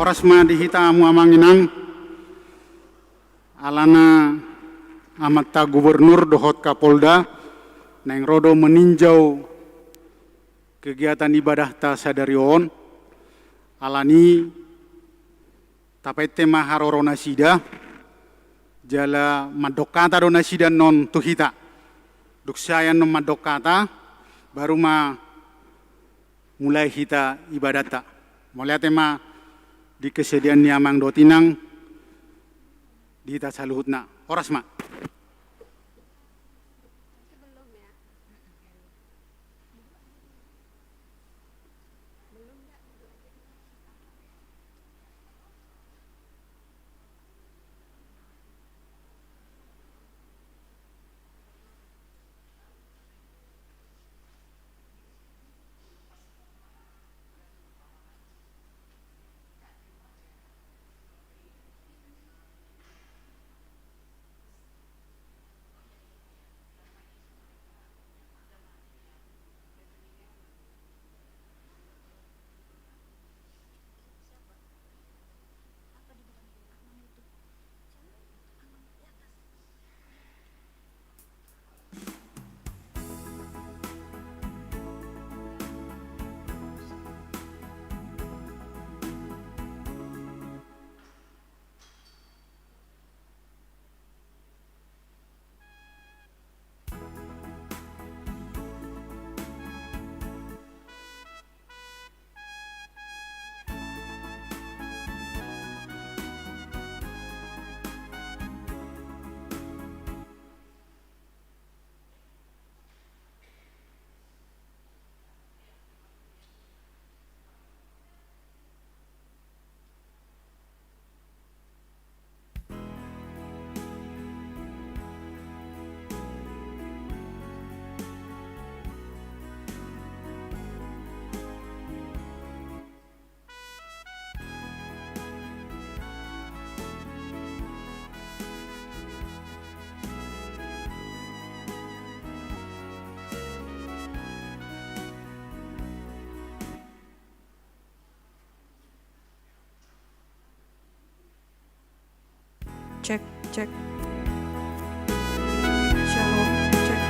Orasma dihita amu amanginang alana amata gubernur dohot Kapolda neng rodo meninjau kegiatan ibadah ta sadarion alani tapai tema harorona sida jala madokata dona sida non tuhita duksayan non madokata baru ma mulai hita ibadata mulai tema di kesediaan niamang dotinang di tasaluhutna. Oras mak. Cek, cek. Shalom, cek.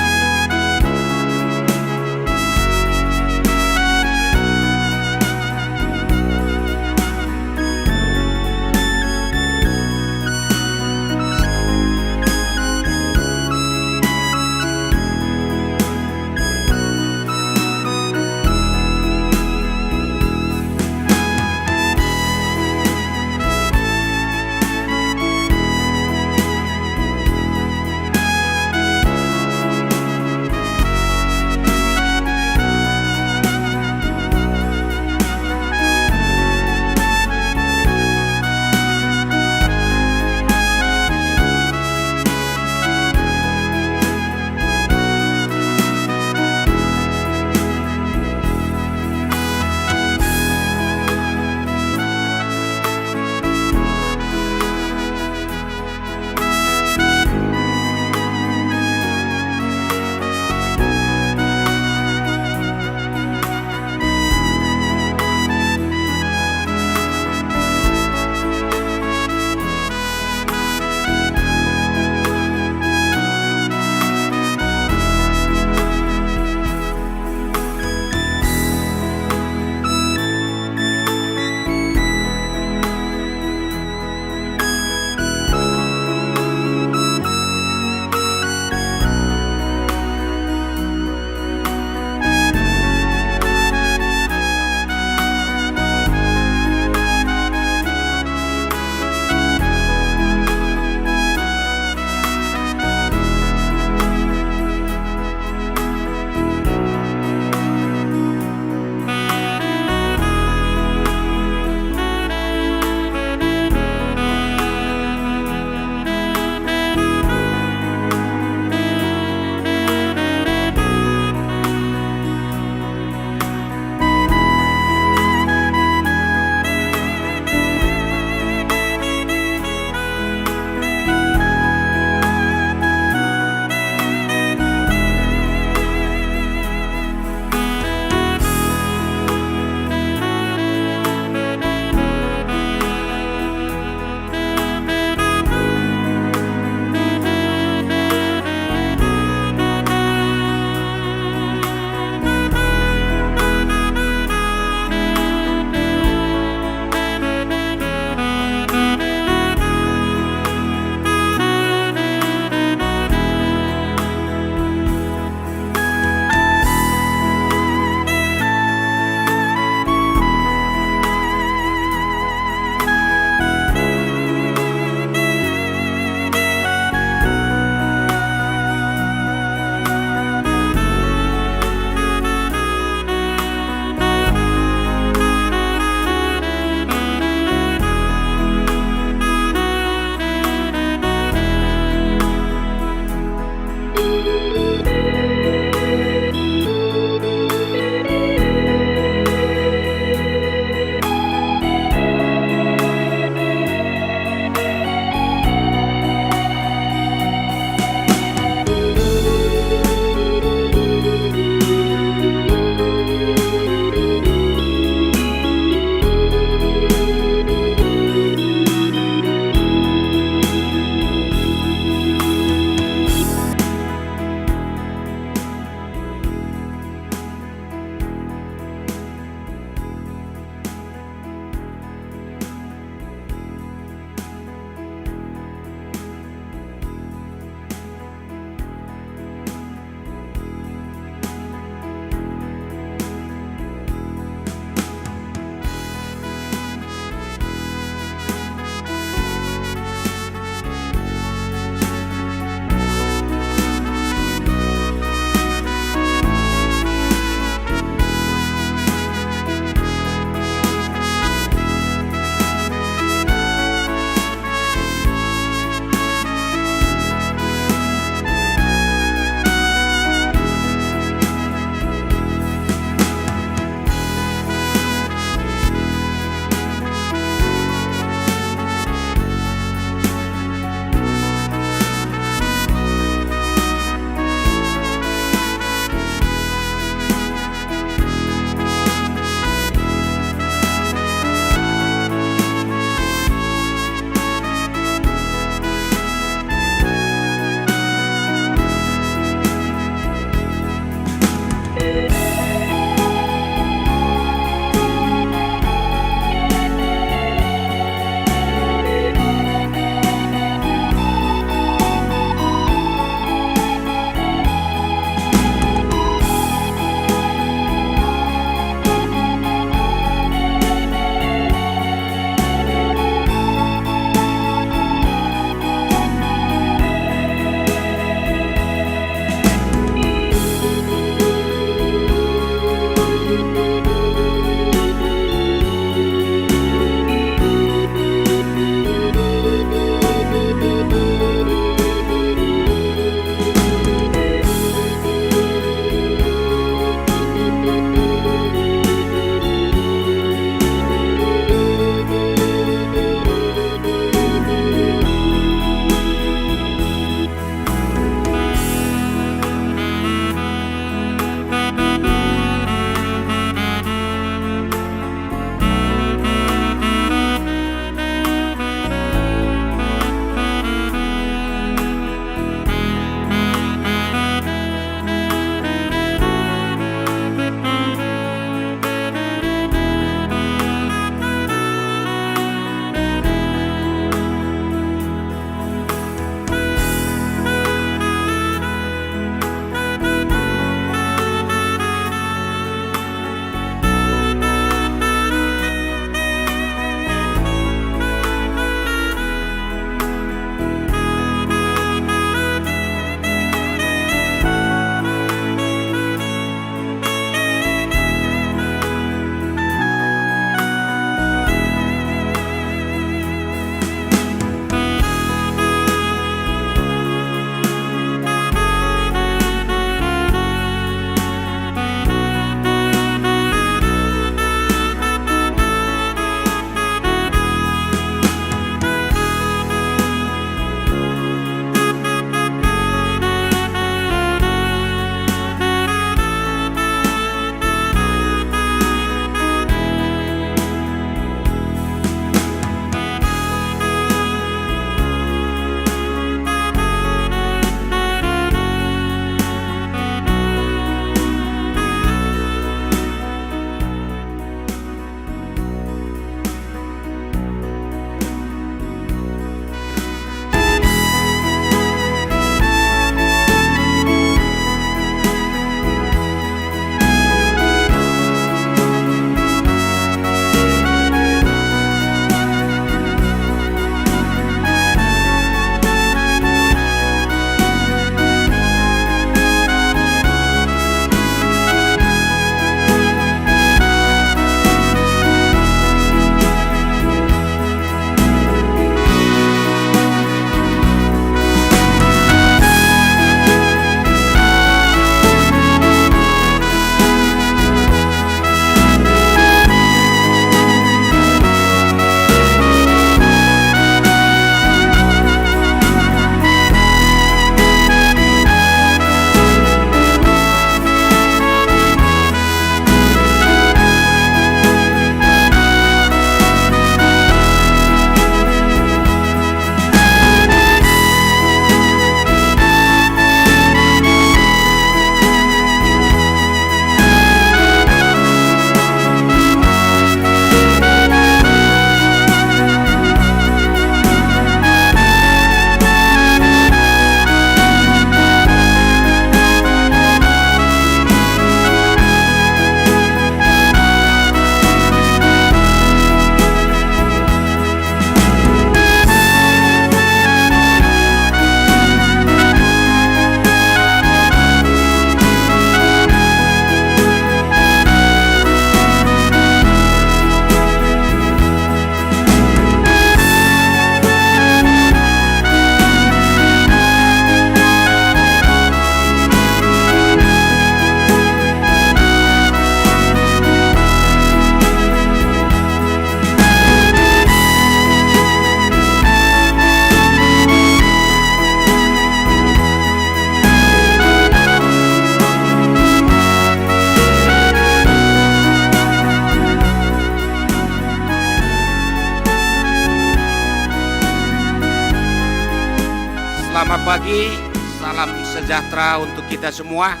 Selamat pagi, salam sejahtera untuk kita semua.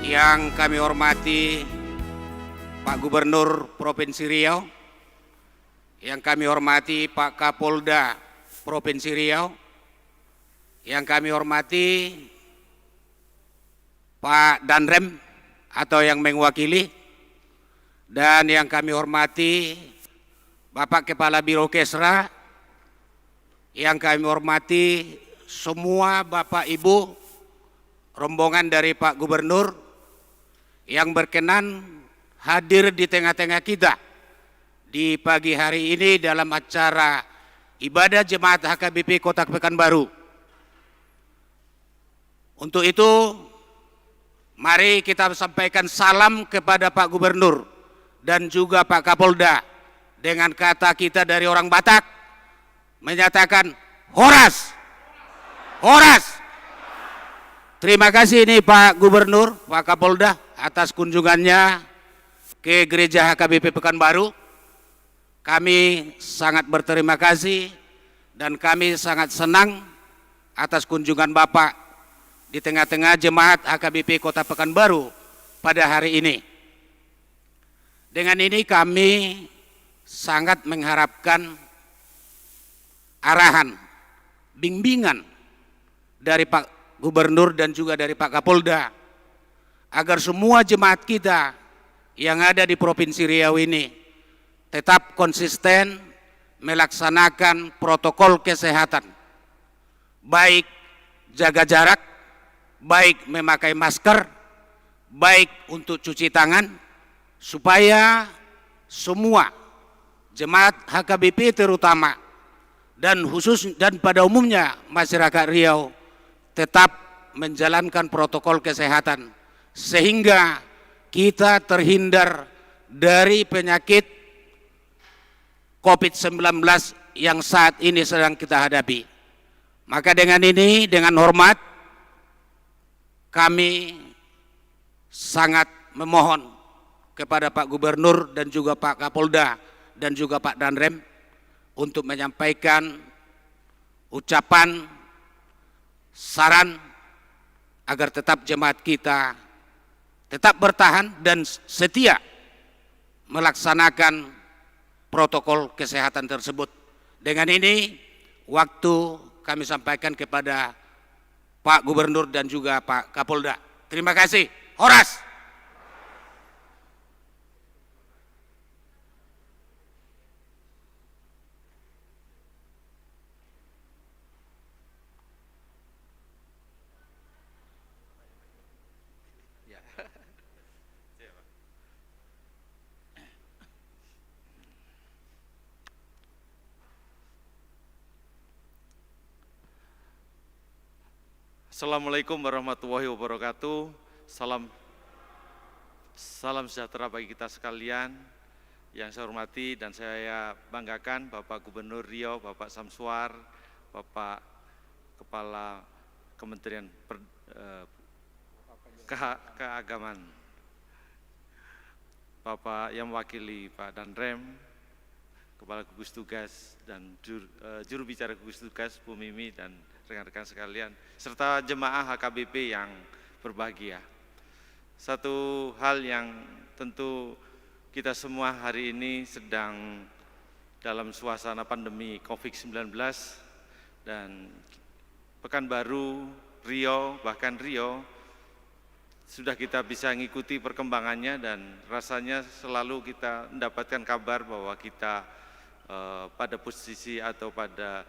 Yang kami hormati Pak Gubernur Provinsi Riau, yang kami hormati Pak Kapolda Provinsi Riau, yang kami hormati Pak Danrem atau yang mewakili, dan yang kami hormati Bapak Kepala Biro Kesra, yang kami hormati semua Bapak Ibu rombongan dari Pak Gubernur yang berkenan hadir di tengah-tengah kita di pagi hari ini dalam acara ibadah Jemaat HKBP Kota Pekanbaru. Untuk itu, mari kita sampaikan salam kepada Pak Gubernur dan juga Pak Kapolda dengan kata kita dari orang Batak, menyatakan horas, horas. Terima kasih ini Pak Gubernur, Pak Kapolda atas kunjungannya ke Gereja HKBP Pekanbaru. Kami sangat berterima kasih dan kami sangat senang atas kunjungan Bapak di tengah-tengah jemaat HKBP Kota Pekanbaru pada hari ini. Dengan ini kami sangat mengharapkan arahan, bimbingan dari Pak Gubernur dan juga dari Pak Kapolda agar semua jemaat kita yang ada di Provinsi Riau ini tetap konsisten melaksanakan protokol kesehatan, baik jaga jarak, baik memakai masker, baik untuk cuci tangan, supaya semua jemaat HKBP terutama dan khusus dan pada umumnya masyarakat Riau tetap menjalankan protokol kesehatan sehingga kita terhindar dari penyakit COVID-19 yang saat ini sedang kita hadapi. Maka dengan ini, dengan hormat, kami sangat memohon kepada Pak Gubernur dan juga Pak Kapolda dan juga Pak Danrem untuk menyampaikan ucapan saran agar tetap jemaat kita tetap bertahan dan setia melaksanakan protokol kesehatan tersebut. Dengan ini waktu kami sampaikan kepada Pak Gubernur dan juga Pak Kapolda. Terima kasih. Horas. Assalamualaikum warahmatullahi wabarakatuh. Salam sejahtera bagi kita sekalian. Yang saya hormati dan saya banggakan Bapak Gubernur Riau, Bapak Samsuar, Bapak Kepala Kementerian Keagamaan, Bapak yang mewakili Pak Danrem, Kepala Gugus Tugas dan juru bicara Gugus Tugas Bu Mimi dan rekan-rekan sekalian, serta jemaah HKBP yang berbahagia. Satu hal yang tentu kita semua hari ini sedang dalam suasana pandemi COVID-19 dan Pekanbaru, Riau, bahkan Riau sudah kita bisa mengikuti perkembangannya dan rasanya selalu kita mendapatkan kabar bahwa kita pada posisi atau pada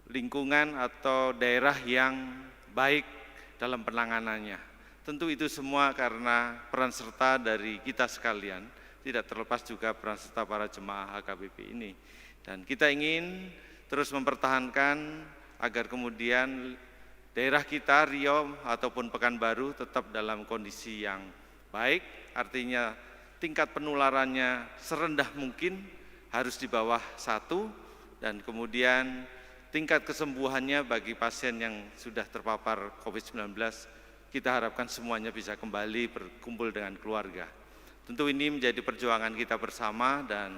lingkungan atau daerah yang baik dalam penanganannya. Tentu itu semua karena peran serta dari kita sekalian, tidak terlepas juga peran serta para jemaah HKBP ini. Dan kita ingin terus mempertahankan agar kemudian daerah kita, Riau ataupun Pekanbaru tetap dalam kondisi yang baik, artinya tingkat penularannya serendah mungkin, harus di bawah 1, dan kemudian tingkat kesembuhannya bagi pasien yang sudah terpapar COVID-19, kita harapkan semuanya bisa kembali berkumpul dengan keluarga. Tentu ini menjadi perjuangan kita bersama dan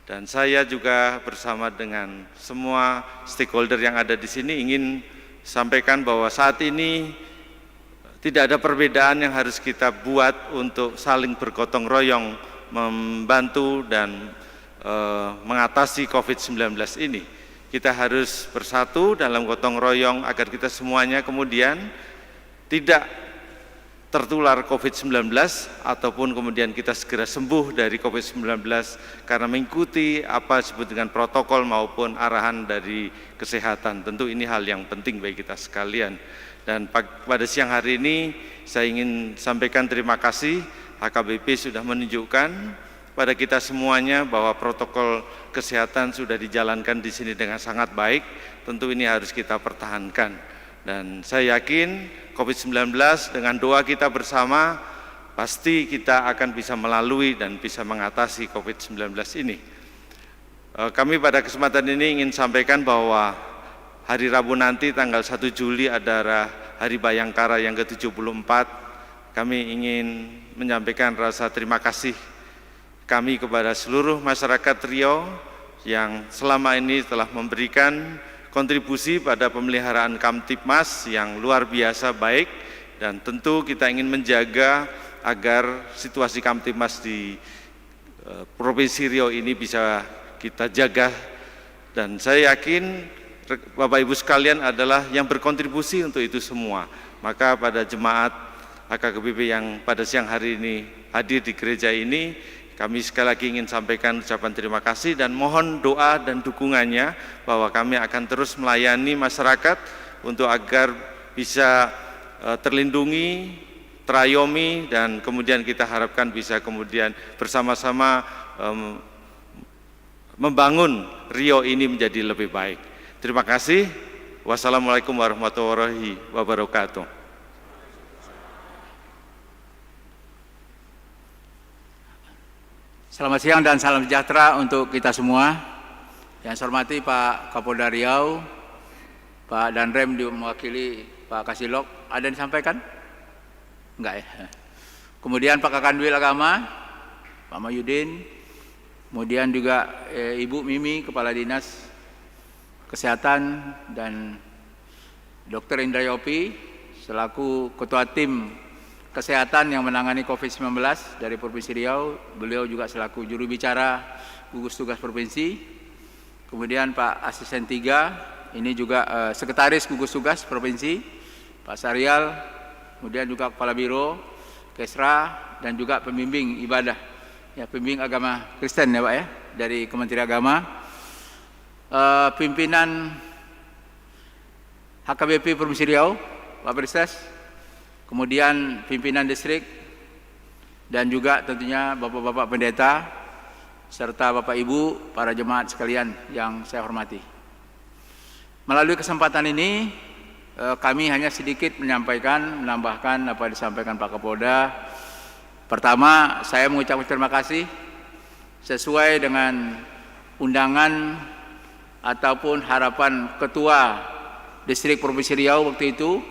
Dan saya juga bersama dengan semua stakeholder yang ada di sini ingin sampaikan bahwa saat ini tidak ada perbedaan yang harus kita buat untuk saling bergotong royong membantu dan mengatasi COVID-19 ini. Kita harus bersatu dalam gotong royong agar kita semuanya kemudian tidak tertular COVID-19 ataupun kemudian kita segera sembuh dari COVID-19 karena mengikuti apa disebut dengan protokol maupun arahan dari kesehatan. Tentu ini hal yang penting bagi kita sekalian. Dan pada siang hari ini saya ingin sampaikan terima kasih, HKBP sudah menunjukkan pada kita semuanya bahwa protokol kesehatan sudah dijalankan di sini dengan sangat baik. Tentu ini harus kita pertahankan. Dan saya yakin COVID-19 dengan doa kita bersama pasti kita akan bisa melalui dan bisa mengatasi COVID-19 ini. Kami pada kesempatan ini ingin sampaikan bahwa hari Rabu nanti tanggal 1 Juli adalah Hari Bayangkara yang ke-74. Kami ingin menyampaikan rasa terima kasih kami kepada seluruh masyarakat Riau yang selama ini telah memberikan kontribusi pada pemeliharaan Kamtibmas yang luar biasa baik, dan tentu kita ingin menjaga agar situasi Kamtibmas di Provinsi Riau ini bisa kita jaga, dan saya yakin Bapak Ibu sekalian adalah yang berkontribusi untuk itu semua. Maka pada jemaat HKBP yang pada siang hari ini hadir di gereja ini, kami sekali lagi ingin sampaikan ucapan terima kasih dan mohon doa dan dukungannya bahwa kami akan terus melayani masyarakat untuk agar bisa terlindungi, terayomi, dan kemudian kita harapkan bisa kemudian bersama-sama membangun Riau ini menjadi lebih baik. Terima kasih. Wassalamualaikum warahmatullahi wabarakatuh. Selamat siang dan salam sejahtera untuk kita semua. Yang saya hormati Pak Kapolda Riau, Pak Danrem mewakili Pak Kasilok. Ada yang disampaikan? Enggak ya. Kemudian Pak Kakanwil Agama, Pak Mahyudin, kemudian juga Ibu Mimi, Kepala Dinas Kesehatan, dan Dr. Indra Yopi selaku Ketua Tim Kesehatan yang menangani COVID-19 dari Provinsi Riau. Beliau juga selaku juru bicara gugus tugas provinsi. Kemudian Pak Asisten 3, ini juga Sekretaris gugus tugas provinsi, Pak Sarial. Kemudian juga Kepala Biro, Kesra, dan juga pembimbing ibadah, ya, pembimbing agama Kristen ya Pak ya, dari Kementerian Agama. Pimpinan HKBP Provinsi Riau, Pak Prestes. Kemudian pimpinan distrik, dan juga tentunya Bapak-Bapak Pendeta, serta Bapak Ibu, para jemaat sekalian yang saya hormati. Melalui kesempatan ini, kami hanya sedikit menambahkan apa yang disampaikan Pak Kapolda. Pertama, saya mengucapkan terima kasih sesuai dengan undangan ataupun harapan Ketua Distrik Provinsi Riau waktu itu,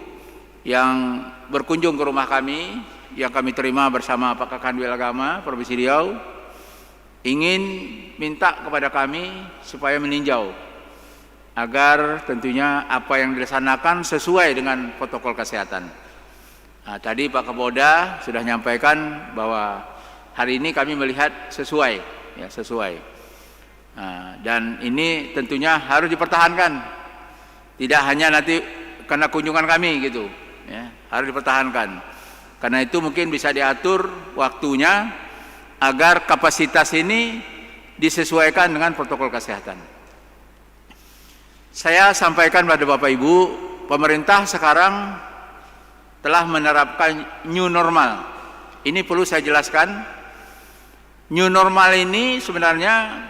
yang berkunjung ke rumah kami, yang kami terima bersama Pak Kakanwil Agama Provinsi Riau, ingin minta kepada kami supaya meninjau agar tentunya apa yang dilaksanakan sesuai dengan protokol kesehatan. Nah, tadi Pak Kapolda sudah menyampaikan bahwa hari ini kami melihat sesuai, ya, sesuai. Nah, dan ini tentunya harus dipertahankan, tidak hanya nanti karena kunjungan kami gitu. Ya, harus dipertahankan. Karena itu mungkin bisa diatur waktunya agar kapasitas ini disesuaikan dengan protokol kesehatan. Saya sampaikan pada Bapak Ibu, pemerintah sekarang telah menerapkan new normal. Ini perlu saya jelaskan. New normal ini sebenarnya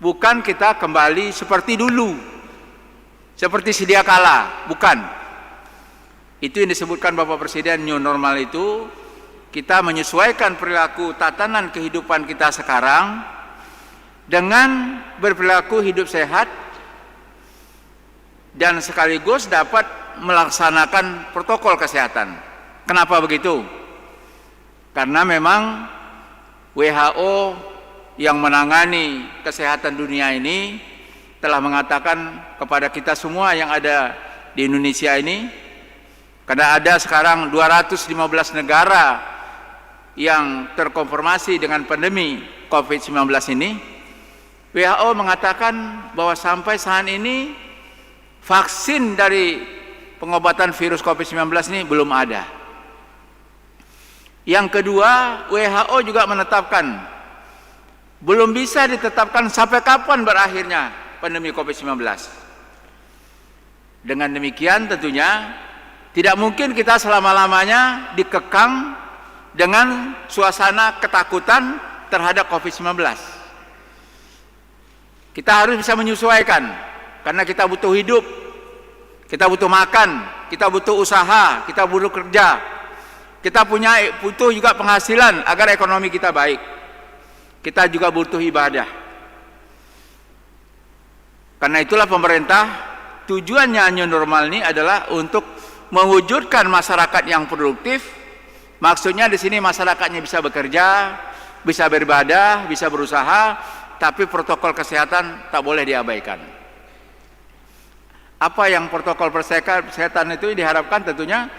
bukan kita kembali seperti dulu, seperti sedia kala, bukan. Itu yang disebutkan Bapak Presiden, new normal itu kita menyesuaikan perilaku tatanan kehidupan kita sekarang dengan berperilaku hidup sehat dan sekaligus dapat melaksanakan protokol kesehatan. Kenapa begitu? Karena memang WHO yang menangani kesehatan dunia ini telah mengatakan kepada kita semua yang ada di Indonesia ini, karena ada sekarang 215 negara yang terkonfirmasi dengan pandemi COVID-19 ini, WHO mengatakan bahwa sampai saat ini vaksin dari pengobatan virus COVID-19 ini belum ada. Yang kedua, WHO juga menetapkan belum bisa ditetapkan sampai kapan berakhirnya pandemi COVID-19. Dengan demikian tentunya tidak mungkin kita selama-lamanya dikekang dengan suasana ketakutan terhadap COVID-19. Kita harus bisa menyesuaikan, karena kita butuh hidup, kita butuh makan, kita butuh usaha, kita butuh kerja, kita butuh juga penghasilan agar ekonomi kita baik. Kita juga butuh ibadah. Karena itulah pemerintah tujuannya new normal ini adalah untuk mewujudkan masyarakat yang produktif. Maksudnya di sini masyarakatnya bisa bekerja, bisa beribadah, bisa berusaha, tapi protokol kesehatan tak boleh diabaikan. Apa yang protokol kesehatan itu diharapkan tentunya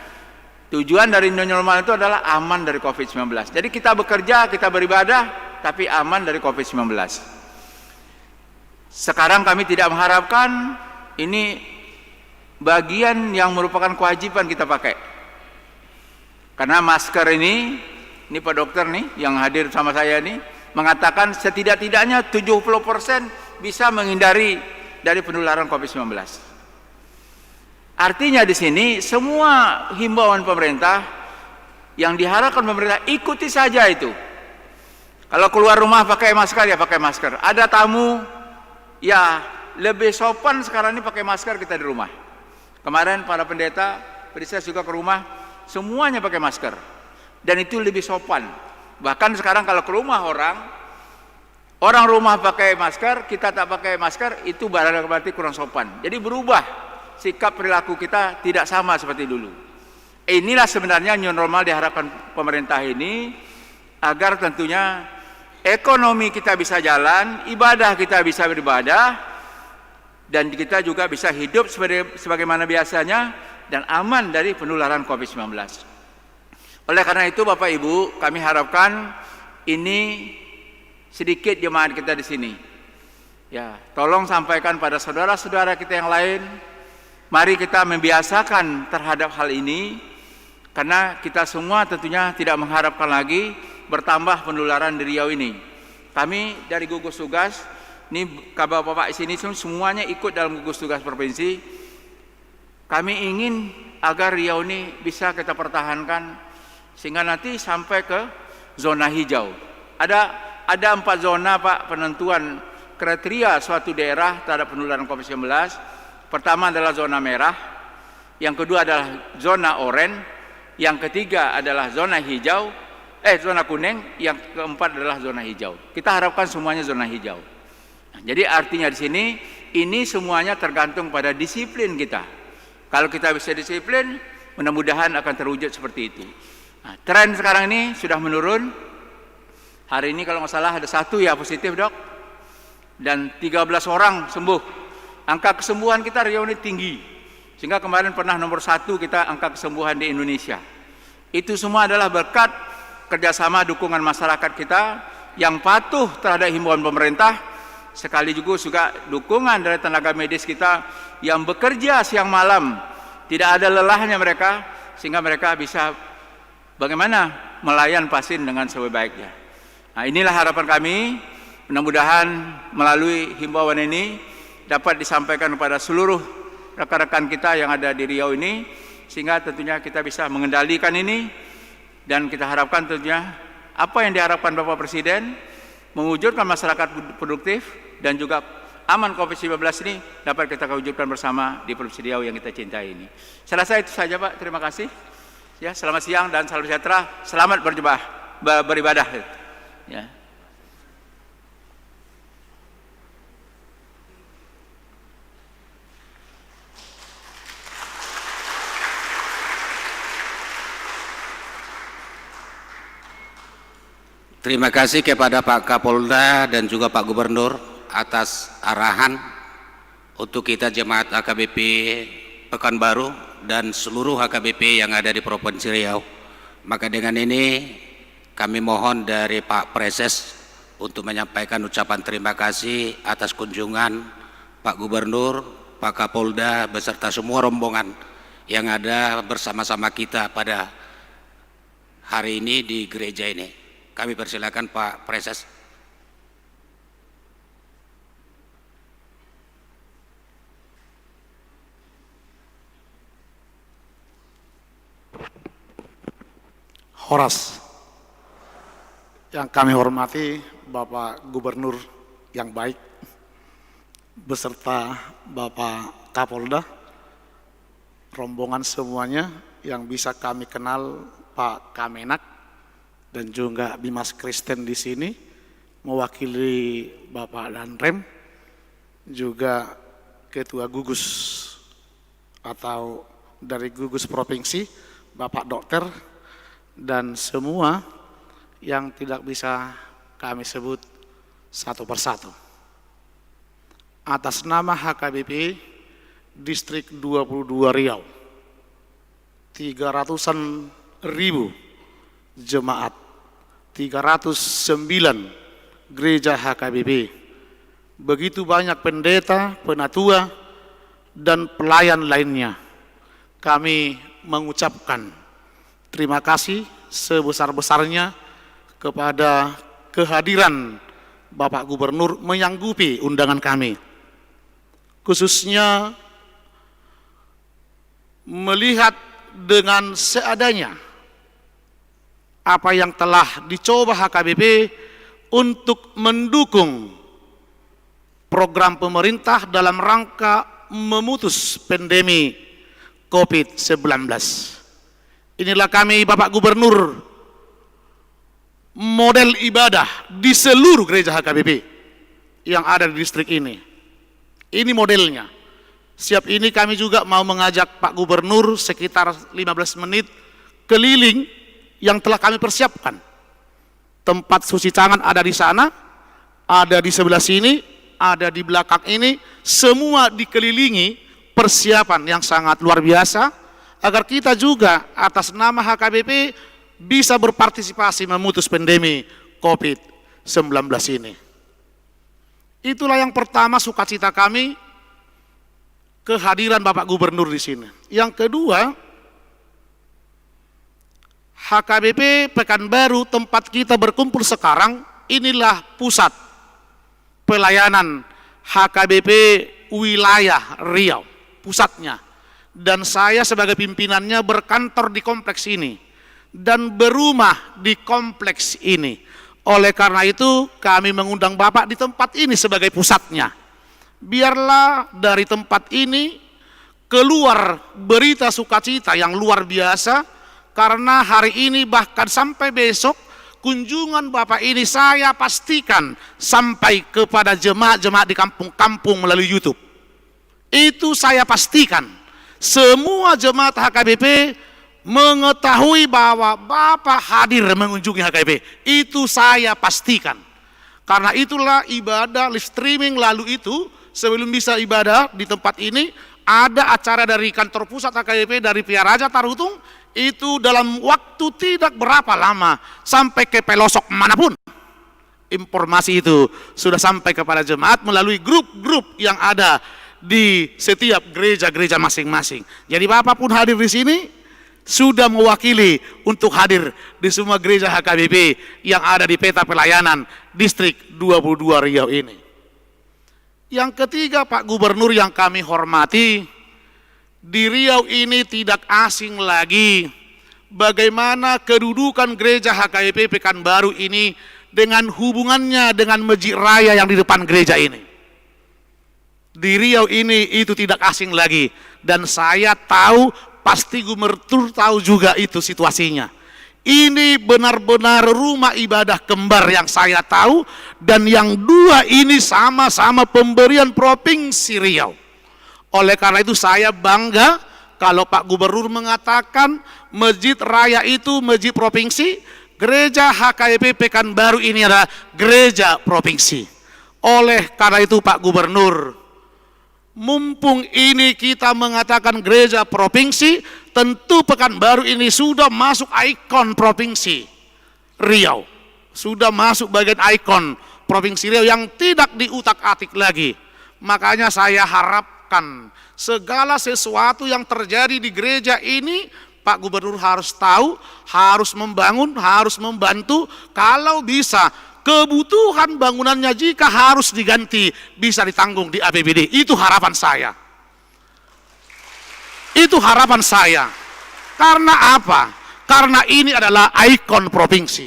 tujuan dari new normal itu adalah aman dari COVID-19. Jadi kita bekerja, kita beribadah, tapi aman dari COVID-19. Sekarang kami tidak mengharapkan ini bagian yang merupakan kewajiban kita pakai. Karena masker ini Pak dokter nih yang hadir sama saya nih mengatakan setidak-tidaknya 70% bisa menghindari dari penularan COVID-19. Artinya di sini semua himbauan pemerintah yang diharapkan pemerintah ikuti saja itu. Kalau keluar rumah pakai masker ya pakai masker. Ada tamu ya lebih sopan sekarang ini pakai masker kita di rumah. Kemarin para pendeta juga ke rumah semuanya pakai masker dan itu lebih sopan. Bahkan sekarang kalau ke rumah orang rumah pakai masker, kita tak pakai masker, itu berarti kurang sopan. Jadi berubah sikap perilaku kita, tidak sama seperti dulu. Inilah sebenarnya new normal diharapkan pemerintah ini agar tentunya ekonomi kita bisa jalan, ibadah kita bisa beribadah, dan kita juga bisa hidup sebagaimana biasanya dan aman dari penularan COVID-19. Oleh karena itu Bapak Ibu, kami harapkan ini sedikit jemaat kita di sini. Ya, tolong sampaikan pada saudara-saudara kita yang lain, mari kita membiasakan terhadap hal ini, karena kita semua tentunya tidak mengharapkan lagi bertambah penularan di Riau ini. Kami dari gugus tugas, ini Bapak-bapak di sini semuanya ikut dalam gugus tugas provinsi. Kami ingin agar Riau ini bisa kita pertahankan sehingga nanti sampai ke zona hijau. Ada 4 zona Pak penentuan kriteria suatu daerah terhadap penularan COVID-19. Pertama adalah zona merah, yang kedua adalah zona oranye, yang ketiga adalah zona hijau, zona kuning, yang keempat adalah zona hijau. Kita harapkan semuanya zona hijau. Nah, jadi artinya di sini ini semuanya tergantung pada disiplin kita. Kalau kita bisa disiplin, mudah-mudahan akan terwujud seperti itu. Nah, tren sekarang ini sudah menurun. Hari ini kalau nggak salah ada 1 ya positif dok, dan 13 orang sembuh. Angka kesembuhan kita Riau ini tinggi, sehingga kemarin pernah nomor 1 kita angka kesembuhan di Indonesia. Itu semua adalah berkat kerjasama dukungan masyarakat kita yang patuh terhadap himbauan pemerintah, sekaligus juga dukungan dari tenaga medis kita yang bekerja siang malam, tidak ada lelahnya mereka, sehingga mereka bisa bagaimana melayan pasien dengan sebaik-baiknya. Nah, inilah harapan kami, mudah-mudahan melalui himbauan ini dapat disampaikan kepada seluruh rekan-rekan kita yang ada di Riau ini, sehingga tentunya kita bisa mengendalikan ini. Dan kita harapkan tentunya apa yang diharapkan Bapak Presiden, mewujudkan masyarakat produktif dan juga aman COVID-19 ini dapat kita wujudkan bersama di Provinsi Riau yang kita cintai ini. Saya rasa itu saja Pak, terima kasih. Ya, selamat siang dan salam sejahtera, selamat beribadah. Ya. Terima kasih kepada Pak Kapolda dan juga Pak Gubernur atas arahan untuk kita jemaat HKBP Pekanbaru dan seluruh HKBP yang ada di Provinsi Riau. Maka dengan ini kami mohon dari Pak Preses untuk menyampaikan ucapan terima kasih atas kunjungan Pak Gubernur, Pak Kapolda beserta semua rombongan yang ada bersama-sama kita pada hari ini di gereja ini. Kami persilakan Pak Preses. Horas, yang kami hormati Bapak Gubernur yang baik, beserta Bapak Kapolda, rombongan semuanya yang bisa kami kenal, Pak Kamenak, dan juga Bimas Kristen di sini, mewakili Bapak Danrem, juga Ketua Gugus atau dari Gugus Provinsi, Bapak Dokter, dan semua yang tidak bisa kami sebut satu persatu. Atas nama HKBP Distrik 22 Riau, 300-an ribu jemaat, 309 gereja HKBP, begitu banyak pendeta, penatua, dan pelayan lainnya, kami mengucapkan terima kasih sebesar-besarnya kepada kehadiran Bapak Gubernur menyanggupi undangan kami, khususnya melihat dengan seadanya apa yang telah dicoba HKBP untuk mendukung program pemerintah dalam rangka memutus pandemi COVID-19. Inilah kami Bapak Gubernur, model ibadah di seluruh gereja HKBP yang ada di distrik ini. Ini modelnya. Siap ini kami juga mau mengajak Pak Gubernur sekitar 15 menit keliling yang telah kami persiapkan. Tempat cuci tangan ada di sana, ada di sebelah sini, ada di belakang ini, semua dikelilingi persiapan yang sangat luar biasa agar kita juga atas nama HKBP bisa berpartisipasi memutus pandemi COVID-19 ini. Itulah yang pertama sukacita kami kehadiran Bapak Gubernur di sini. Yang kedua, HKBP Pekanbaru tempat kita berkumpul sekarang, inilah pusat pelayanan HKBP wilayah Riau, pusatnya. Dan saya sebagai pimpinannya berkantor di kompleks ini dan berumah di kompleks ini. Oleh karena itu kami mengundang Bapak di tempat ini sebagai pusatnya. Biarlah dari tempat ini keluar berita sukacita yang luar biasa, karena hari ini bahkan sampai besok kunjungan Bapak ini saya pastikan sampai kepada jemaat-jemaat di kampung-kampung melalui YouTube. Itu saya pastikan. Semua jemaat HKBP mengetahui bahwa Bapak hadir mengunjungi HKBP. Itu saya pastikan. Karena itulah ibadah live streaming lalu itu sebelum bisa ibadah di tempat ini ada acara dari kantor pusat HKBP dari Pia Raja Tarutung. Itu dalam waktu tidak berapa lama sampai ke pelosok manapun. Informasi itu sudah sampai kepada jemaat melalui grup-grup yang ada di setiap gereja-gereja masing-masing. Jadi Bapak pun hadir di sini sudah mewakili untuk hadir di semua gereja HKBP yang ada di peta pelayanan Distrik 22 Riau ini. Yang ketiga, Pak Gubernur yang kami hormati, di Riau ini tidak asing lagi bagaimana kedudukan gereja HKBP Pekanbaru ini dengan hubungannya dengan Masjid Raya yang di depan gereja ini. Di Riau ini itu tidak asing lagi, dan saya tahu pasti Gubernur tahu juga itu situasinya. Ini benar-benar rumah ibadah kembar yang saya tahu, dan yang dua ini sama-sama pemberian Provinsi Riau. Oleh karena itu saya bangga kalau Pak Gubernur mengatakan Masjid Raya itu masjid provinsi gereja HKBP Pekanbaru ini adalah gereja provinsi. Oleh karena itu Pak Gubernur, mumpung ini kita mengatakan gereja provinsi, tentu Pekanbaru ini sudah masuk ikon provinsi Riau. Sudah masuk bagian ikon provinsi Riau yang tidak diutak-atik lagi. Makanya saya harapkan segala sesuatu yang terjadi di gereja ini, Pak Gubernur harus tahu, harus membangun, harus membantu. Kalau bisa, kebutuhan bangunannya jika harus diganti, bisa ditanggung di APBD. Itu harapan saya. Itu harapan saya. Karena apa? Karena ini adalah ikon provinsi.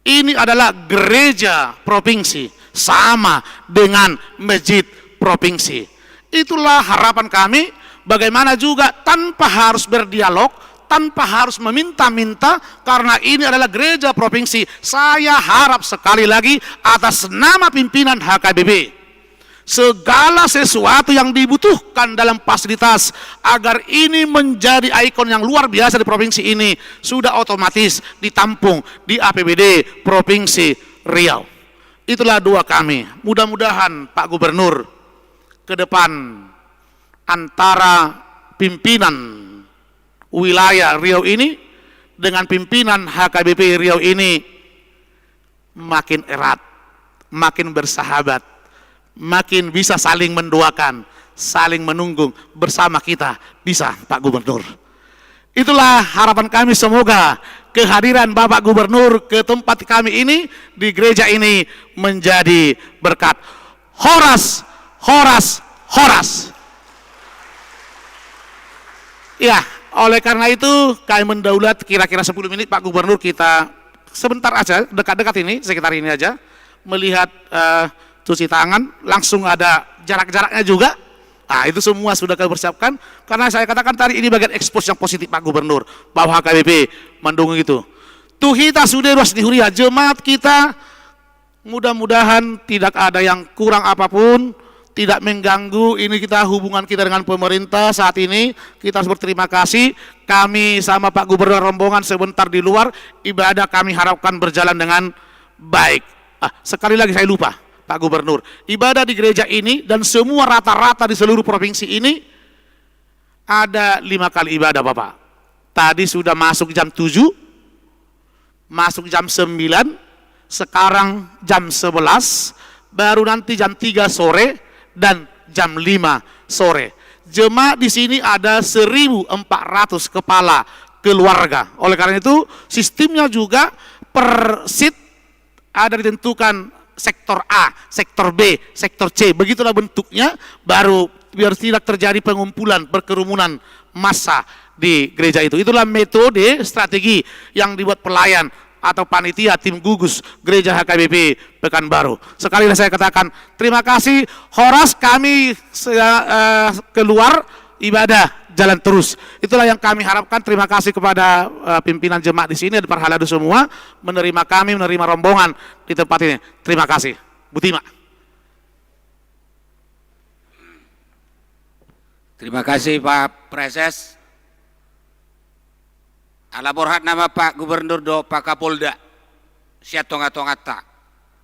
Ini adalah gereja provinsi, sama dengan masjid provinsi. Itulah harapan kami. Bagaimana juga tanpa harus berdialog, tanpa harus meminta-minta, karena ini adalah gereja provinsi. Saya harap sekali lagi atas nama pimpinan HKBP, segala sesuatu yang dibutuhkan dalam fasilitas agar ini menjadi ikon yang luar biasa di provinsi ini, sudah otomatis ditampung di APBD Provinsi Riau. Itulah doa kami. Mudah-mudahan Pak Gubernur ke depan antara pimpinan wilayah Riau ini dengan pimpinan HKBP Riau ini makin erat, makin bersahabat, makin bisa saling mendoakan, saling menunggu bersama kita bisa, Pak Gubernur. Itulah harapan kami, semoga kehadiran Bapak Gubernur ke tempat kami ini di gereja ini menjadi berkat. Horas, horas, horas. Ya, oleh karena itu kami mendaulat kira-kira 10 menit Pak Gubernur, kita sebentar aja, dekat-dekat ini, sekitar ini aja, melihat cuci tangan, langsung ada jarak-jaraknya juga. Nah, itu semua sudah kami persiapkan, karena saya katakan tadi ini bagian ekspos yang positif Pak Gubernur, bahwa HKBP mendukung itu. Tuhita sudah ruas dihuria, jemaat kita mudah-mudahan tidak ada yang kurang apapun, tidak mengganggu. Ini kita hubungan kita dengan pemerintah saat ini, kita harus berterima kasih. Kami sama Pak Gubernur rombongan sebentar di luar, ibadah kami harapkan berjalan dengan baik. Sekali lagi saya lupa, Pak Gubernur, ibadah di gereja ini dan semua rata-rata di seluruh provinsi ini ada 5 kali ibadah Bapak. Tadi sudah masuk jam 7, masuk jam 9, sekarang jam 11, baru nanti jam 3 sore, dan jam 5 sore. Jemaat di sini ada 1.400 kepala keluarga. Oleh karena itu, sistemnya juga per seat ada ditentukan sektor A, sektor B, sektor C. Begitulah bentuknya, baru biar tidak terjadi pengumpulan, perkerumunan massa di gereja itu. Itulah metode strategi yang dibuat pelayan atau panitia tim gugus gereja HKBP Pekanbaru. Sekali lagi saya katakan terima kasih. Horas, kami keluar, ibadah jalan terus. Itulah yang kami harapkan. Terima kasih kepada pimpinan jemaat di sini, para haladu semua menerima kami, menerima rombongan di tempat ini. Terima kasih. Butima. Terima kasih Pak Preses. Alaborhat nama Pak Gubernur do Pak Kapolda siat tonga-tongata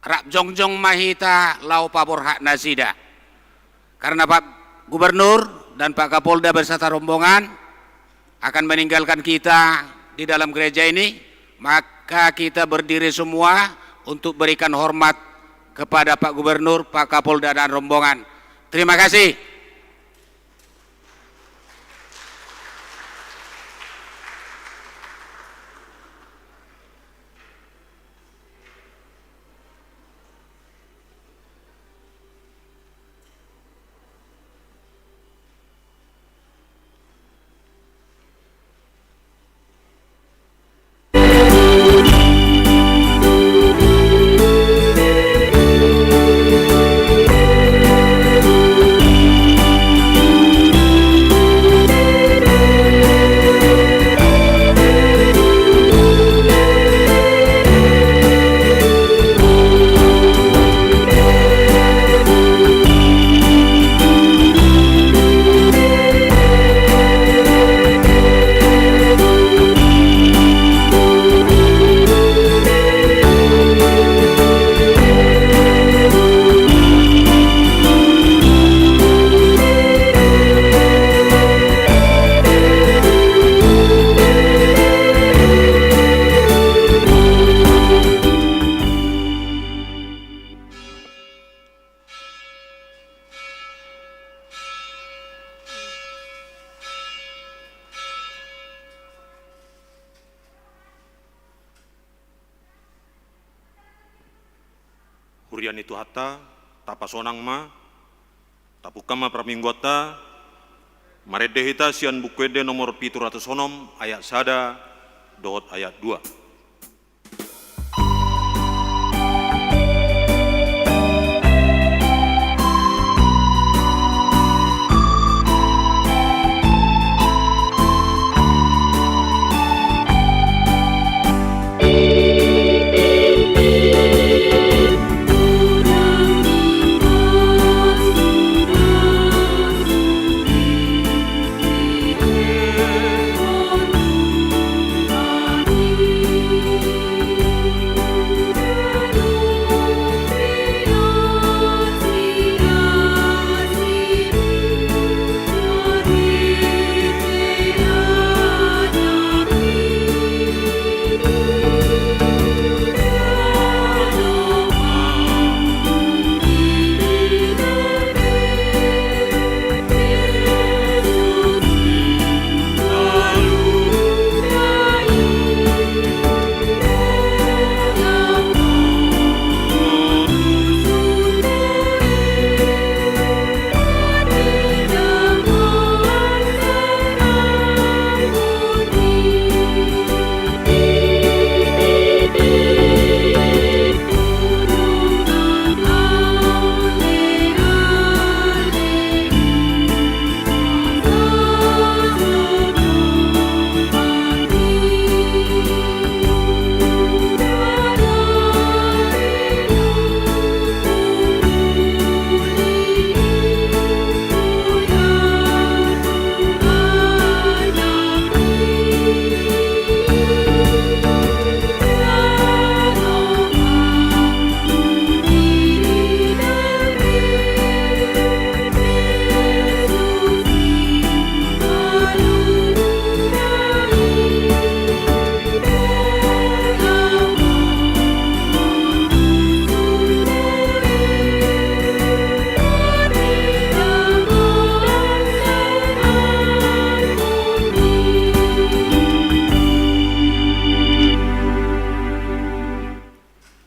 rak jongjong mahita lau paborhat nasida. Karena Pak Gubernur dan Pak Kapolda beserta rombongan akan meninggalkan kita di dalam gereja ini, maka kita berdiri semua untuk berikan hormat kepada Pak Gubernur, Pak Kapolda dan rombongan. Terima kasih. Purian itu hatta, tapasonang ma, tapukama pramingguata, maredehita sian bukwede nomor 700 ayat sada, dohot ayat 2.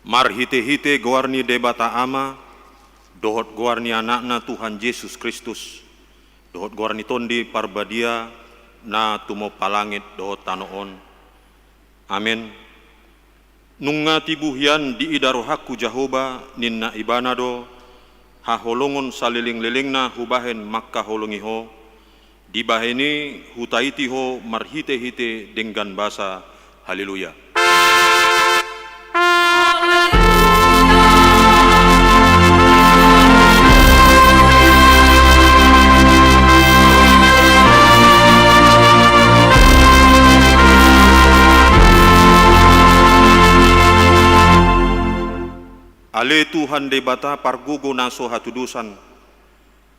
Mar hite-hite goarni debata ama, dohot goarni anakna Tuhan Yesus Kristus, dohot goarni tondi parbadia, na tumo palangit dohot tanoon. Amin. Nunga tibuhian di idarohaku Jahoba, ninna ibanado, haholongon saliling-lilingna hubahen makka holongiho, dibaheni hutaitiho marhite-hite denggan basa, haleluya. Ale Tuhan debata pargugo naso hatudusan,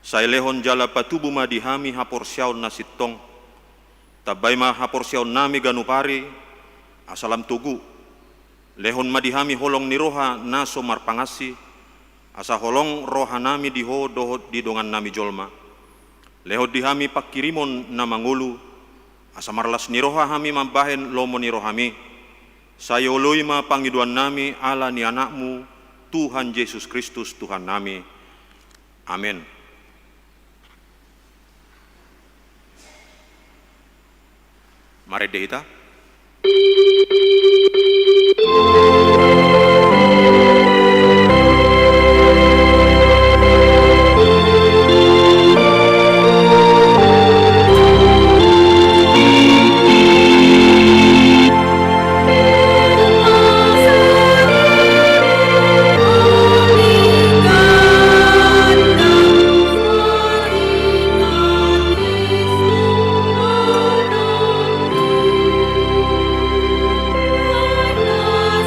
sailehon jala patubu madihami haporsyaon nasitong, tabay ma haporsyaon nami ganupari, asalam tugu, lehon madihami holong niroha naso marpangasi, asa holong roha nami diho dohot didongan nami jolma, lehot dihami pakirimon na mangulu, asa marlas niroha hami mambahen lomo nirohami, sayoloi ma pangiduan nami ala ni anakmu, Tuhan Yesus Kristus Tuhan nami. Amin. Mari dehita.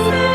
Sa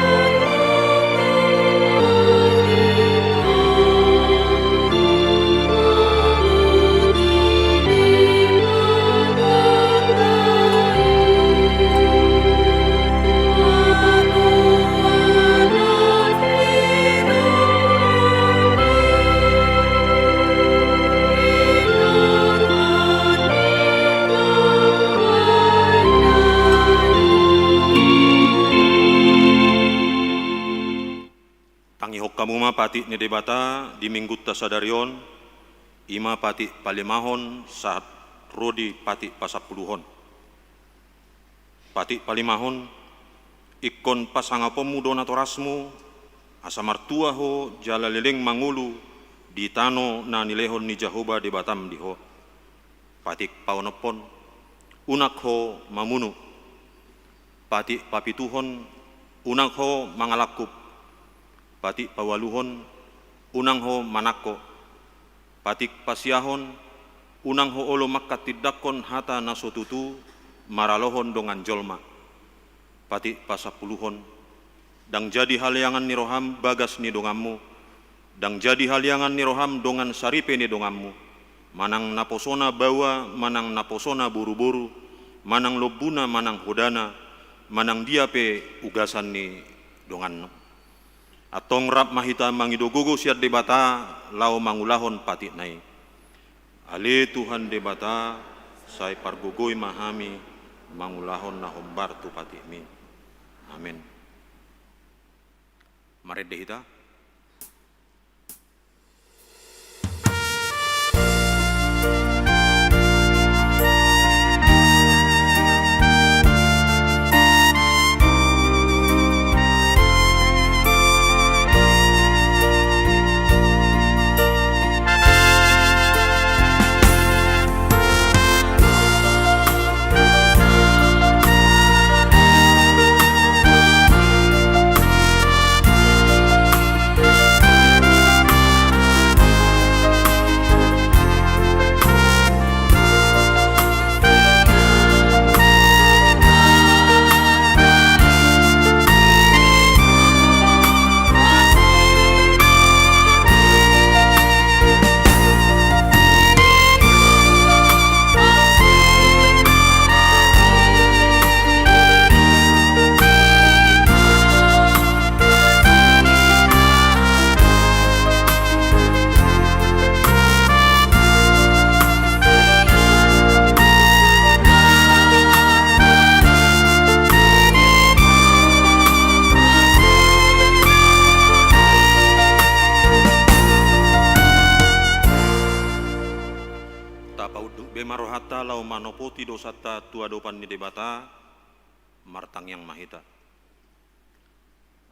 pati ni debata di minggu tasadarion, ima pati palimahon saat rodi pati pasapuluhon. Pati palimahon, ikon pasangapomu donatorasmu, asa martua ho jala leleng mangulu, di tano na nilehon ni Jahoba di Batam diho. Patik paonopon, unak ho mamunu. Patik papituhon, unak ho mangalakup. Patik pawaluhon, unang ho manako. Patik pasiahon, unang ho olo makatidakon hata nasotutu, maralohon dongan jolma. Patik pasapuluhon, dang jadi haliangan ni roham bagas ni dongammu, dang jadi haliangan ni roham dongan saripe ni dongammu, manang naposona bawa, manang naposona buru-buru, manang lobuna, manang hodana, manang diape ugasan ni donganno. Atong rap mahita mangidogogo siat debata, lau mangulahon pati nai. Ale Tuhan debata, sai pargogoi mahami, mangulahon na hombar tu pati mi. Amin. Mari dehita. Marohata lau manopoti dosata tua dopan ni debata martang yang mahita.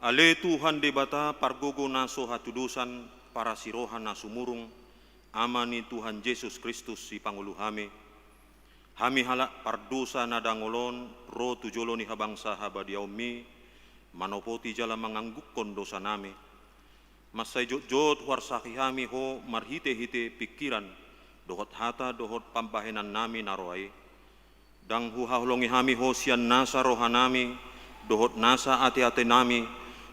Ale Tuhan debata pargogo naso hatudosan para sirohan nasumurung amani Tuhan Yesus Kristus si panguluhame. Hami halak pardosa nadangolon ro tujoloni habangsa habadiaumi manopoti jala menganggukon dosa name. Masai jot-jot warsahi hami ho marhite-hite pikiran dohot hata dohot pampahenan nami naroai, dang huhaulongi hami hosian nasa rohanami, dohot nasa ate-ate nami,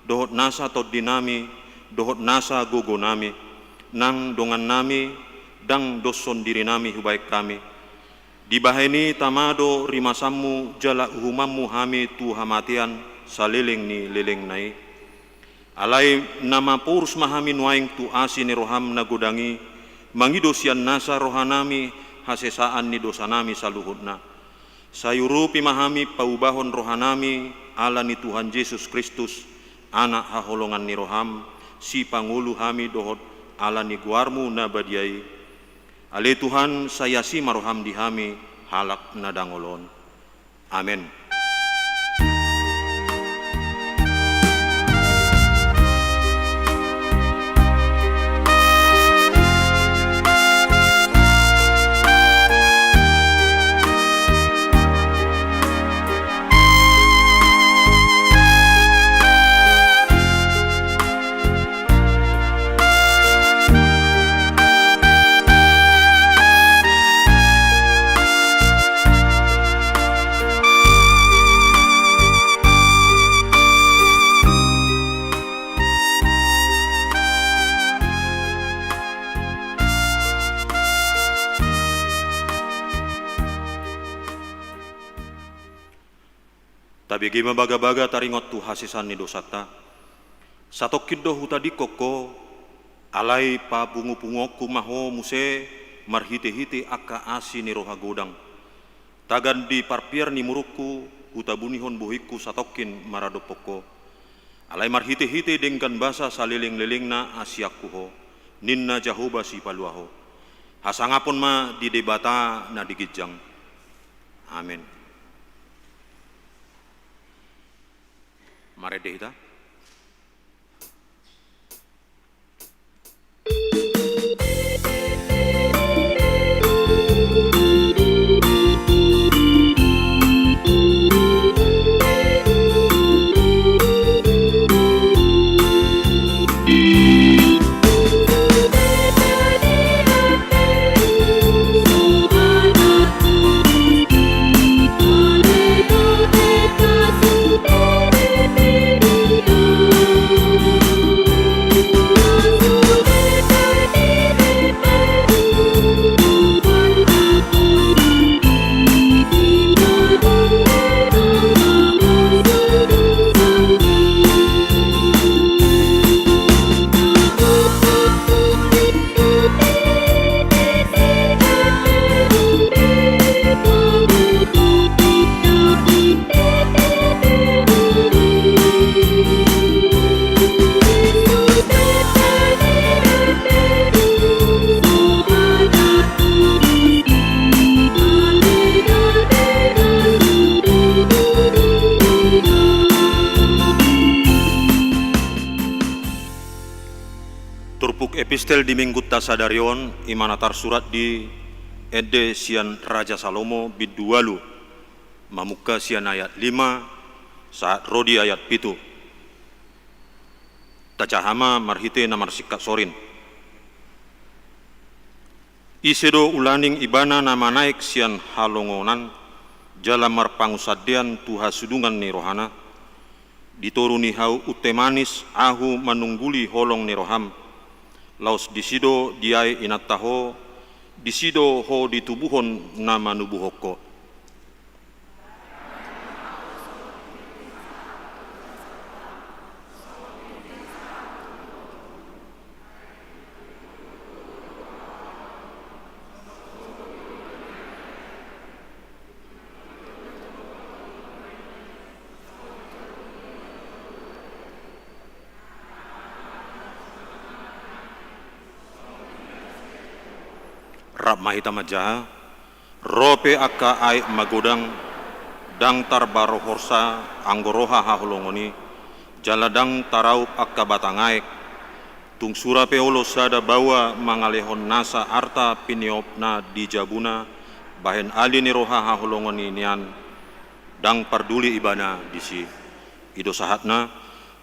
dohot nasa todinami, dohot nasa gogo nami, nang dongan nami, dang doson diri nami hubaik kami. Dibaheni tamado rimasammu jala uhumammu hami tu hamatian saliling ni liling nai. Alai nama purus mahami nuaing tu asini roham nagodangi, mangidosian nasa rohanami hasesaan ni dosa nami saluhutna. Sayurupi mahami paubahon rohanami ala ni Tuhan Yesus Kristus, anak haholongan ni roham, si pangulu hami dohot ala ni guarmu nabadiai. Ale Tuhan sayasi maroham dihami halak nadangolon. Amin. Tabigi mabaga-baga taringot tu hasisan ni dosata. Satokin do hutadi koko, alai pa bungu-pungoku maho muse marhite-hite aka asi ni roha godang. Tagan di parpiar ni muruku hutabunihon buhiku satokin maradopoko. Alai marhite-hite dengkan basa saliling-lilingna asiakuho, ninna jahoba si paluaho. Hasangapun ma di debata na digijang. Amin. Mari dehita. Turpuk epistel di minggu tasadarion imanatar surat di Ede sian Raja Salomo bidualu mamuka sian ayat 5 saat rodi ayat 7 tacahama marhite namar sikat sorin isedo ulaning ibana nama naik sian halongonan jalan marpangusadian tuha sudungan ni rohana ditoruni hau utemanis ahu manungguli holong ni roham laos disido diai inataho disido ho ditubuhon nama nubuhoko. Rab mahita majaha, rope akka ai magodang, dang tarbaro horsa anggoroha hahulongoni, jaladang tarau akka batangaek, tung sura peolo sada bawa mangalehon nasa arta piniopna di jabuna, bahen alini roha hahulongoni nian, dang parduli ibana disi, ido sahatna,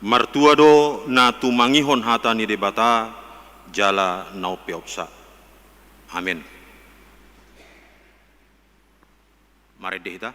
martua do na tumangihon hata ni debata, jala nau peopsa. Amin. Mari dehita.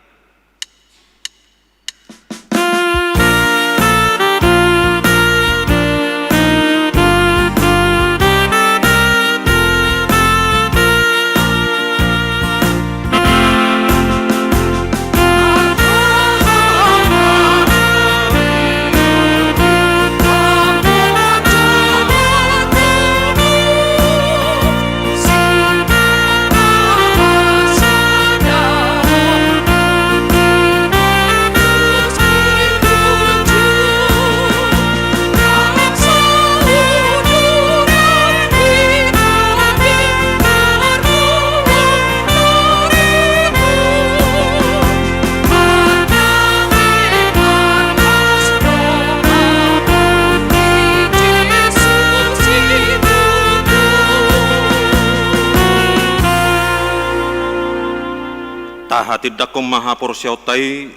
Hatidakkom maha porsiaw tay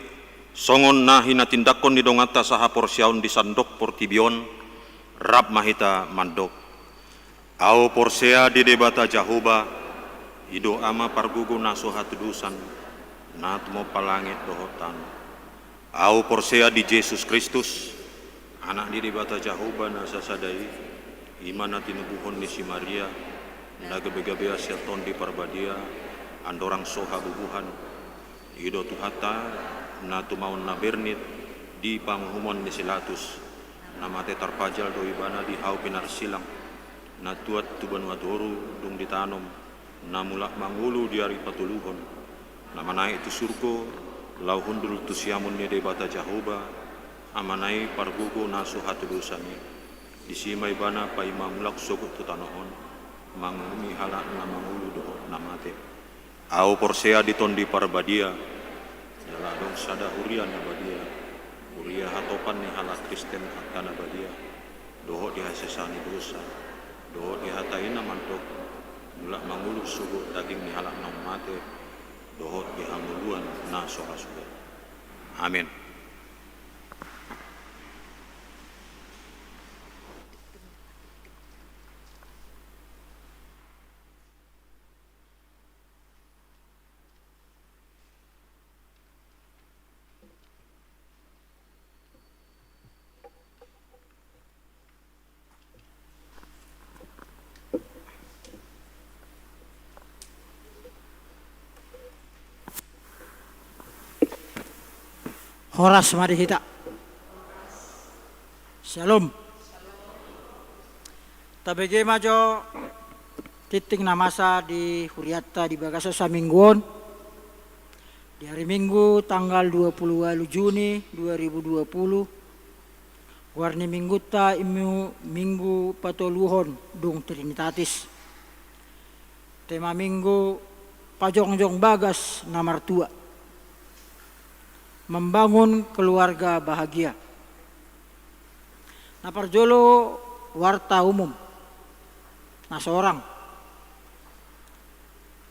songon na hinatindakon ni dongata saha porsiawn di sandok portibion rab mahita mandok au porsea di debata jahuba ido ama pargugo naso hatudusan natmo palangit dohotan au porsea di Yesus Kristus anak di debata jahuba nasa sadai iman tinubuhon ni si Maria nagabegabea seton di parbadia andorang soha bubuhan ido tuhata na tumaon na bernit di panghumon ni silatus namate tarpajal do ibana di hau pinar silang na tuat tuban wadoru dung ditanom na mulak mangulu di ari patuluhon na manai itu surko lau hundul tu siamun ni debata jahoba amanai pargugu nasu hatudusani disimai bana pa imamulak sokut tutanoon mangumi halak na mangulu doho namate au porsea ditondi parbadia jala dong sada huria na badia huria hatopan ni halak Kristen hakana badia doho dihasesani dosa doho dihataina mantok mulak mangulu suku daging ni halak na mate doho dihamuluan na soha suga amin. Horas mari kita. Shalom. Tabege majo titing namasa di Huriatta di Bagaso sa mingguon. Di hari Minggu tanggal 28 Juni 2020. Warni minggu ta imu minggu patoluhon dung Trinitatis. Tema minggu pajongjong bagas nomor 2. Membangun keluarga bahagia. Naparjolo warta umum. Nah seorang.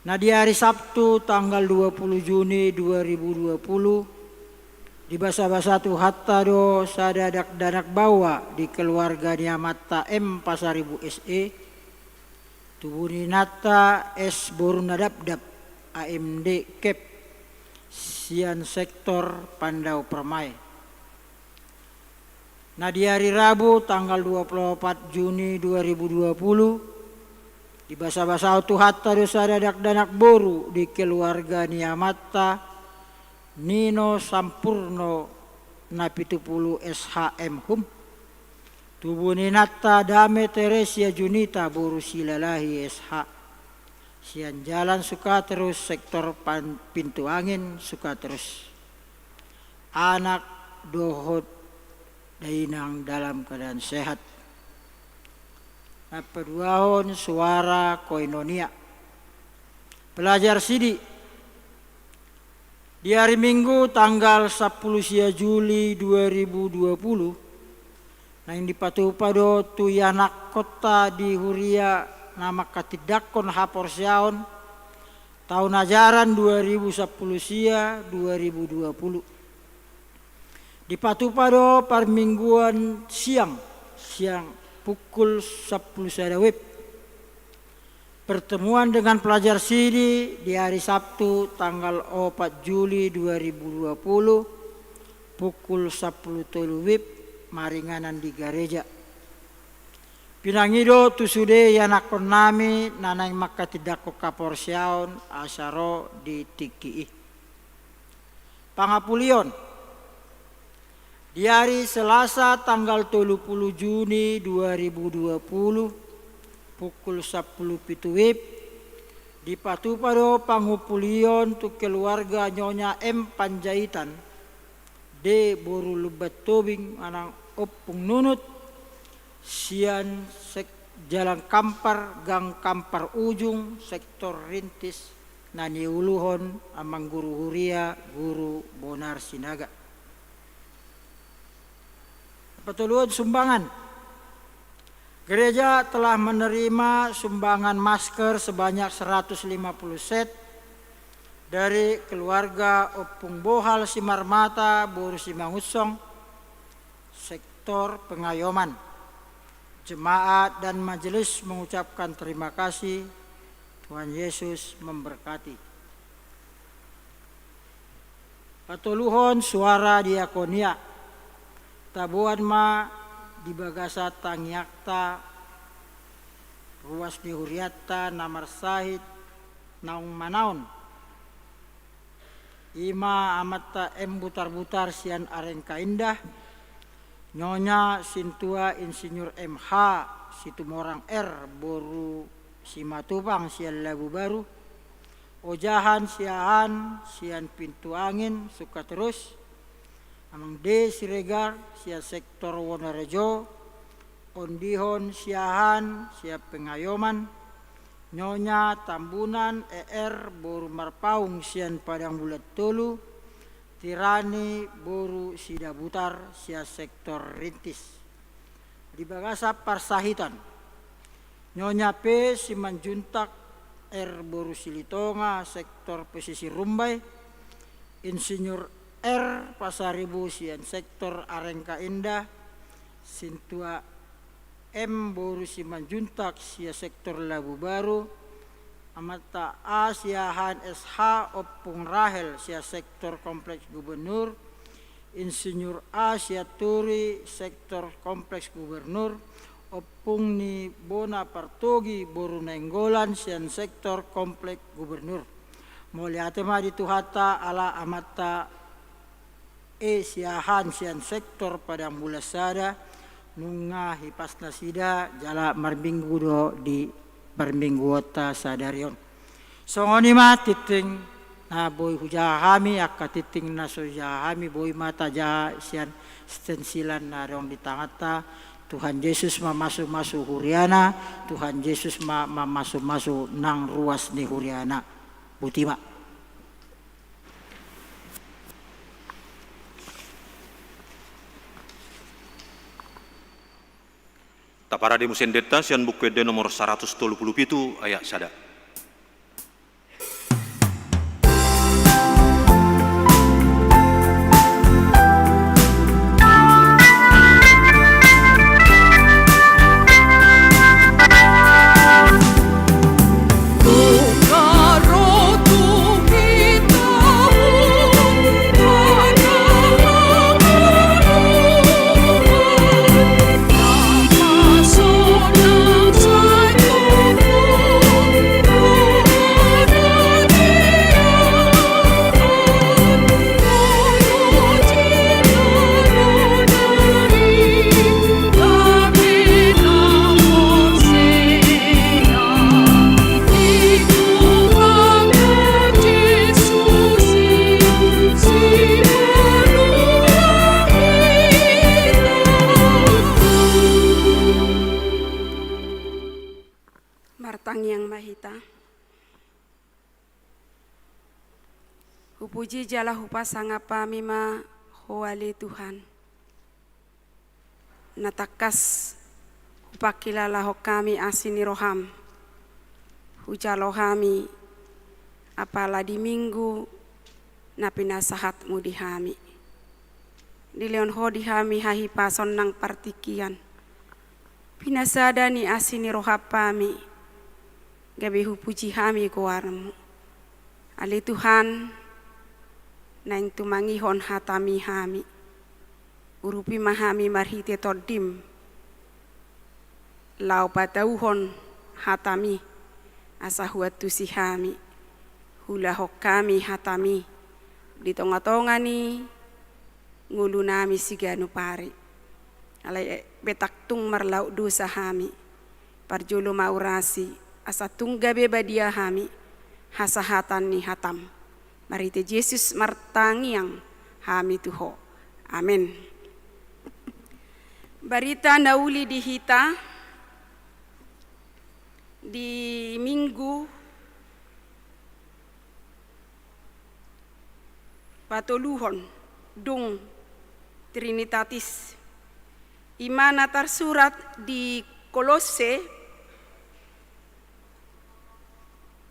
Nah di hari Sabtu tanggal 20 Juni 2020 di basa-basa tu hatta do sadadak danak bawa di keluarga Niamata M Pasaribu SE tubuni nata S Borunadabdab AMD Kep Sian sektor Pandau Permai. Nah di hari Rabu tanggal 24 Juni 2020 di basa-basa tu hatta dosa dadak danak boru di keluarga Niamata Nino Sampurno Napitupulu SHM Hum tubuni nata Dame Teresia Junita boru silalahi SH sian jalan suka terus sektor pintu angin suka terus anak dohot dainang dalam keadaan sehat. Napaduahon suara koinonia pelajar sidi di hari Minggu tanggal 10 Juli 2020 nang dipatupado tu yanak kota di Huria nama katidakon haporsiaon tahun ajaran 2010 sia 2020 dipatupado parmingguan siang pukul 10 sadawib pertemuan dengan pelajar sidi di hari Sabtu tanggal 4 Juli 2020 pukul 10 toluwib maringanan di gereja. Pinangido tusude yanakon nami nanay makatidako kaporsyaon asaro di tiki. Pangapulion di hari Selasa tanggal 30 Juni 2020 pukul 10 pituwib di Patupado Pangupulion tu keluarga Nyonya M Panjaitan de Boru Lubat Tobing anang Opung Nunut sian jalan Kampar Gang Kampar Ujung sektor Rintis nani uluhon amang guru Huria guru Bonar Sinaga. Petuluan sumbangan. Gereja telah menerima sumbangan masker sebanyak 150 set dari keluarga Opung Bohal Simarmata Boru Simangusong sektor Pengayoman. Jemaat dan majelis mengucapkan terima kasih. Tuhan Yesus memberkati. Patuluhon suara diakonia. Tabuan ma di Bagasa Tangiakta ruas di Huriatta Namar Sahid Naung Manaon. Ima amata butar-butar sian arengka indah. Nyonya Sintua Insinyur MH Situmorang R Boru Simatupang sian Labu Baru Ojahan sian pintu angin suka terus Amang D. Siregar, sia sektor Wonorejo, Ondihon Siahan, sia Pengayoman, Nyonya Tambunan ER Boru Marpaung sian Padang Bulat Tolu, Tirani Boru Sidabutar sia sektor Rintis. Di Bagasa Parsahitan, Nyonya P. Simanjuntak R Boru Silitonga sektor pesisir Rumbai, Insinyur R Pasaribu sian sektor Arengka Indah, Sintua M Boru Simanjuntak sia sektor Labu Baru, Amata A Siahan SH Opung Rahel sia sektor kompleks gubernur, Insinyur A sia Turi sektor kompleks gubernur, Opung ni Bona Partogi Boru Nenggolan sian sektor kompleks gubernur. Moliatema di Tuhata ala Amata E Siahan sian sektor Padang Bulasada, nunga hipasna sida jala marbinggu do di Barmingguota Sadarion. Songoni ma titing na boy hujahami akka titing na sojahami boy mata jaha sian stensilan na rong di tangata. Tuhan Yesus ma masuk huriana, Tuhan Yesus ma masuk nang ruas ni huriana. Butima. Tapara di musim deta sian buku de nomor 137 ayat sada. Martang yang mahita. Hupuji jala hupa sangapa mima hoali Tuhan. Natakas hupakilala hokami asini roham. Hujalohami apala di minggu napinasahat mudihami. Di leon ho dihami hahi pason nang partikian. Pinasadani asini rohapami. Gabi hupuji hami kuarmu. Ali Tuhan naing tumangihon hatami hami. Urupi mahami marhite todim. Lau patauhon hatami. Asahuat tusihami. Hula hokami hatami. Di tonga-tonga ni ngulu nami siganu pari. Alai betaktung marlau dosa hami. Parjolo maurasi. Asa tungga beba dia hami hasahatan ni hatam. Marite Yesus martangi yang hami tuho. Amin. Barita nauli di hita di minggu patoluhon dung Trinitatis. Imana tersurat di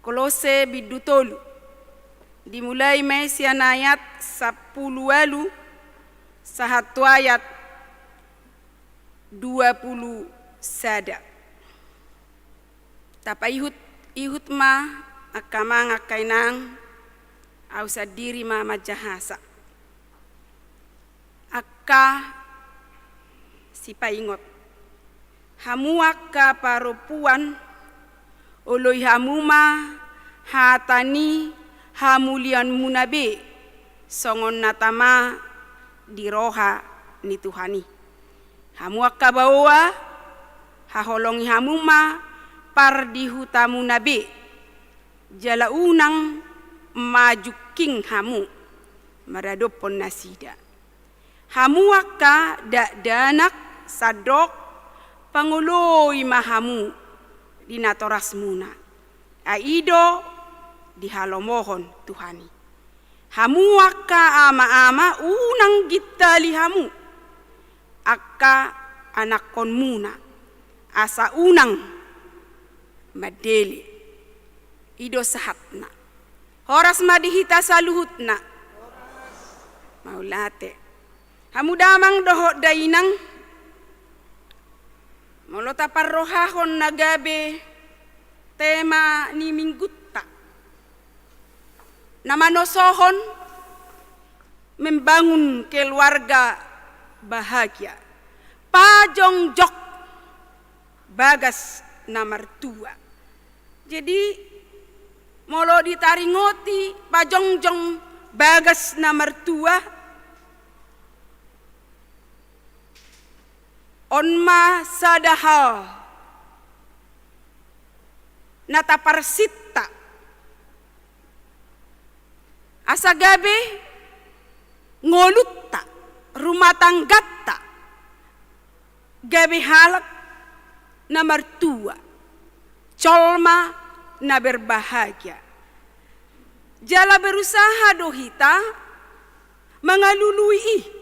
Kolose bidutolu dimulai mesian ayat 10 walu sahatu ayat 20 sada. Tapa ihut ma akamang akainang au sadiri ma majahasa. Akka sipaingot. Hamuaka parupuan Oloy hamuma hatani hamulian munabe songon natama di roha ni Tuhani. Hamuak kabawa haholongi hamuma par di hutamu nabe jala unang majuking hamu maradopon nasida. Hamuaka danak sadok panguloi mahamu dinatoras muna. Aido dihalomohon Tuhani. Hamuaka ama-ama unang gitali hamu. Akka anak kon muna. Asa unang madeli. Ido sahatna. Horas madihita saluhutna. Maulate. Hamudamang doho dainang. Molota parrohahon nagabe. Tema ni minggutta. Namanosohon membangun keluarga bahagia. Pajongjok bagas namartua. Jadi molo ditaringoti pajongjong bagas namartua onma sadahal nataparsitta asagabe ngolutta rumah tanggatta gabe halak na mertua colma na berbahagia jala berusaha dohita mengalului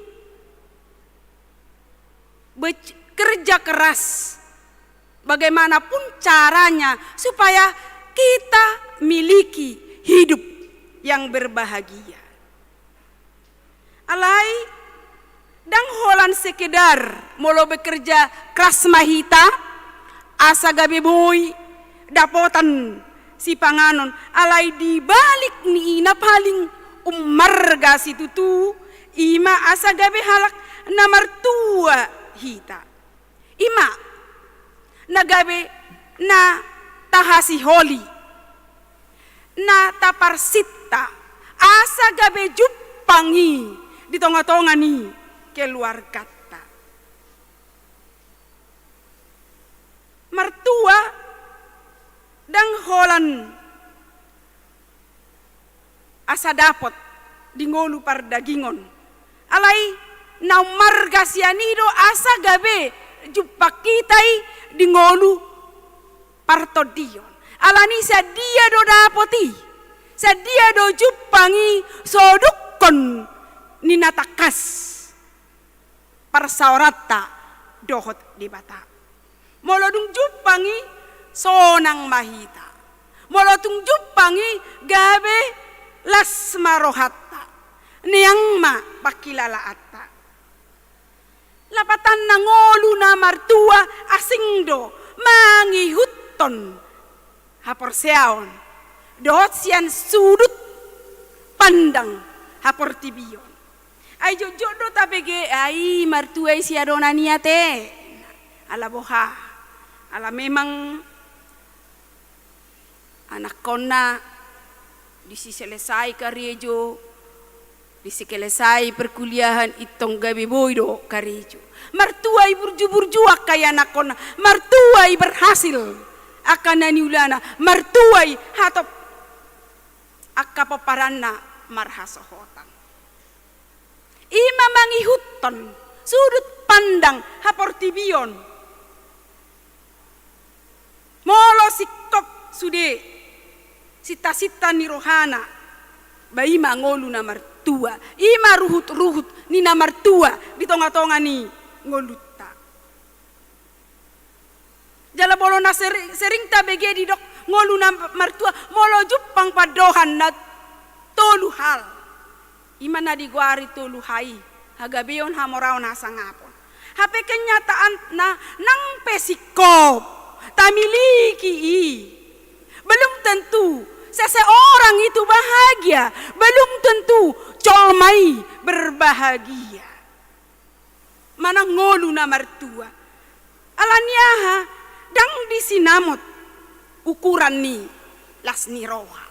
bekerja keras bagaimanapun caranya supaya kita miliki hidup yang berbahagia. Alai dang holan sekedar molo bekerja keras mahita asa gabe boy dapotan si panganon alai di balik ni ina paling umarga si tutu ima asa gabe halak na martua hita ima nagabe na tahasi holi na taparsita asa gabe jupangi di tonga-tonga ni keluarga ta mertua dang holan asa dapot di ngolu pardagingon alai na marga sianido asa gabe jupakitai di ngolu partodion alani sadia do dapoti sadia do jupangi sodukon ninatakas parsaorata dohot di bata molodung jupangi sonang mahita molodung jupangi gabe lasmarohatta niang ma pakilala atta lapatan nangolu na martua asingdo mangihuton haporseaon dohot sian sudut pandang haportibion ay jojo tapege ay martua siadona niate ala boha ala memang anak kona disiselesai kariejo disiselesai perkuliahan itong gabi boydo kariejo martuai burju-burjuak kaya anak kona martuai berhasil akan naniulana martuai hatop akka paparanna marhasohotan ima mangihuton sudut pandang haportibion molo sikop sude sita-sita ni rohana bayi mangolu na martua ima ruhut-ruhut ni na martua di tonga-tonga ni ngolutta jala bolo na sering tabege di dok ngolu na martua molo jupang padohan na tolu hal ima na digwari tolu hai hagabeon hamorao na sangapon hape kenyataan na nang pesikop tamiliki belum tentu seseorang itu bahagia belum tentu colmai berbahagia mana ngolu na martua alaniaha dang disinamot ukuran ni lasni roha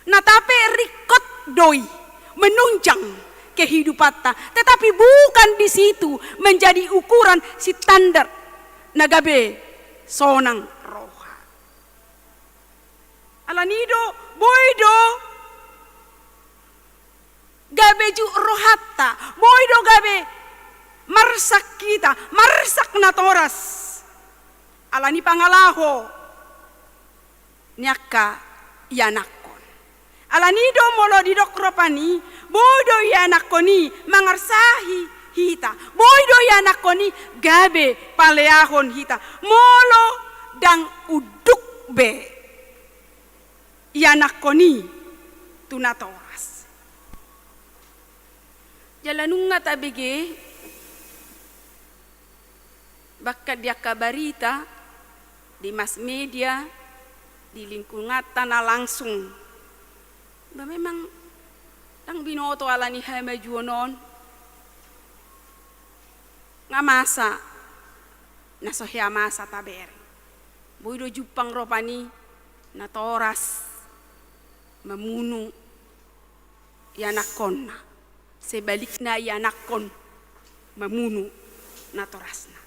na tape rikot doi menunjang kehidupata tetapi bukan di situ menjadi ukuran si standar nagabe sonang roha alanido boydo gabe ju rohatta, boydo gabe marsak kita, marsak na toras. Alani pangalaho, nyaka yanakon. Alani do molo di dok ropani, boydo yanakoni mangarsahi hita, boydo yanakoni gabe paleahon hita, molo dang uduk be yanakoni tunatoras. Jalanunga tabige bakka dia kabarita di mass media di lingkungan tanah langsung. Ba memang tang binoto alani hamajuonon ngamasa nasohya masa taber. Boydo jupang ropani natoras memunu yanakon, sebaliknya yanakon memunu natorasna.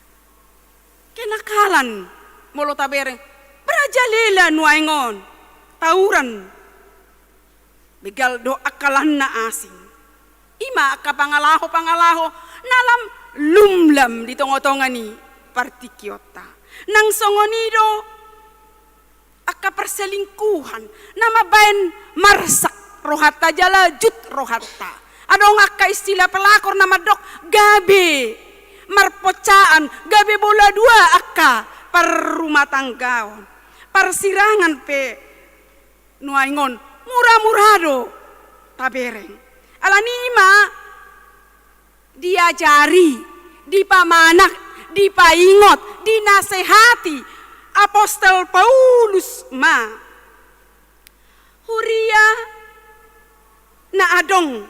Kenakalan molo tabere berajalela nuaingon tauran begal do akalan na asing ima ka pangalaho nalam lumlam di tongotongani partikiota nang songonido aka perselingkuhan nama bain marsak rohatta jala jut rohatta adong aka istilah pelakor nama dok gabe marpocaan gabe bola dua aka per rumah tanggaon persirangan pe nuaingon murah-murado tabereng alanima diajari dipamanak dipaingot dinasehati Apostol Paulus ma huria na adong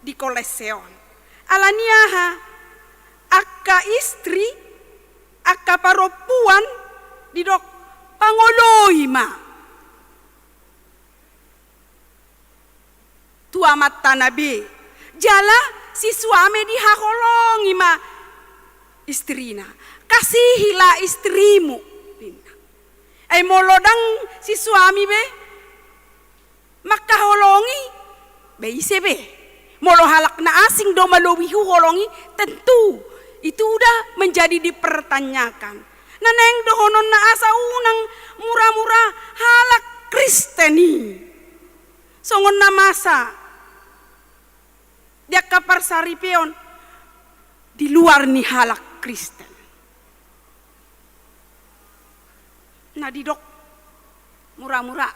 di Koleseon alaniaha akka istri akka paropuan di dok pangoloy ma tuamat tanabe jala si suami dihakolongi ma istrina kasihilah istrimu ay molodang si suami be makaholongi be ise be molo halak na asing do malowihu holongi tentu itu udah menjadi dipertanyakan naneng dohonon na asa unang murah-murah halak Kristeni songon na masa dia kapar saripeon di luar ni halak Kristen. Nah didok murah-murah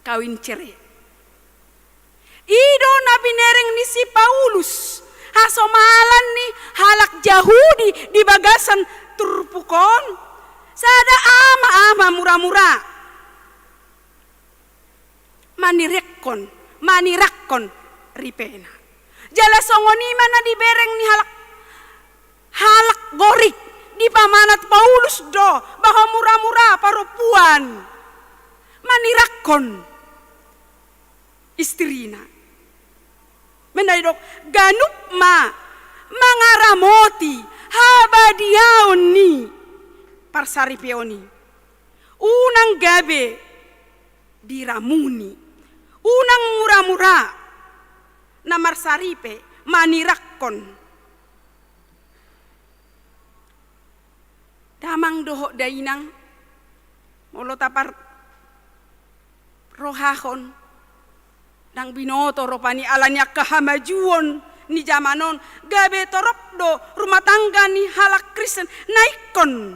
kawin cerai. Ido nabi nereng ni si Paulus hasomalan ni halak Yahudi di bagasan turpukon sada ama-ama murah-murah manirakon ripena jala songoni mana dibereng ni halak gorik di pamanat Paulus do bahwa murah-murah parupuan manirakon istrina mendaidok ganup ma mangaramoti habadiaon ni parsaripeoni unang gabe diramuni unang murah-murah na marsaripe manirakon damang doho dainang molo tapar rohahon nang binoto ropani alanya kahamajuon ni jamanon gabe torop do rumah tangga ni halak Kristen naikon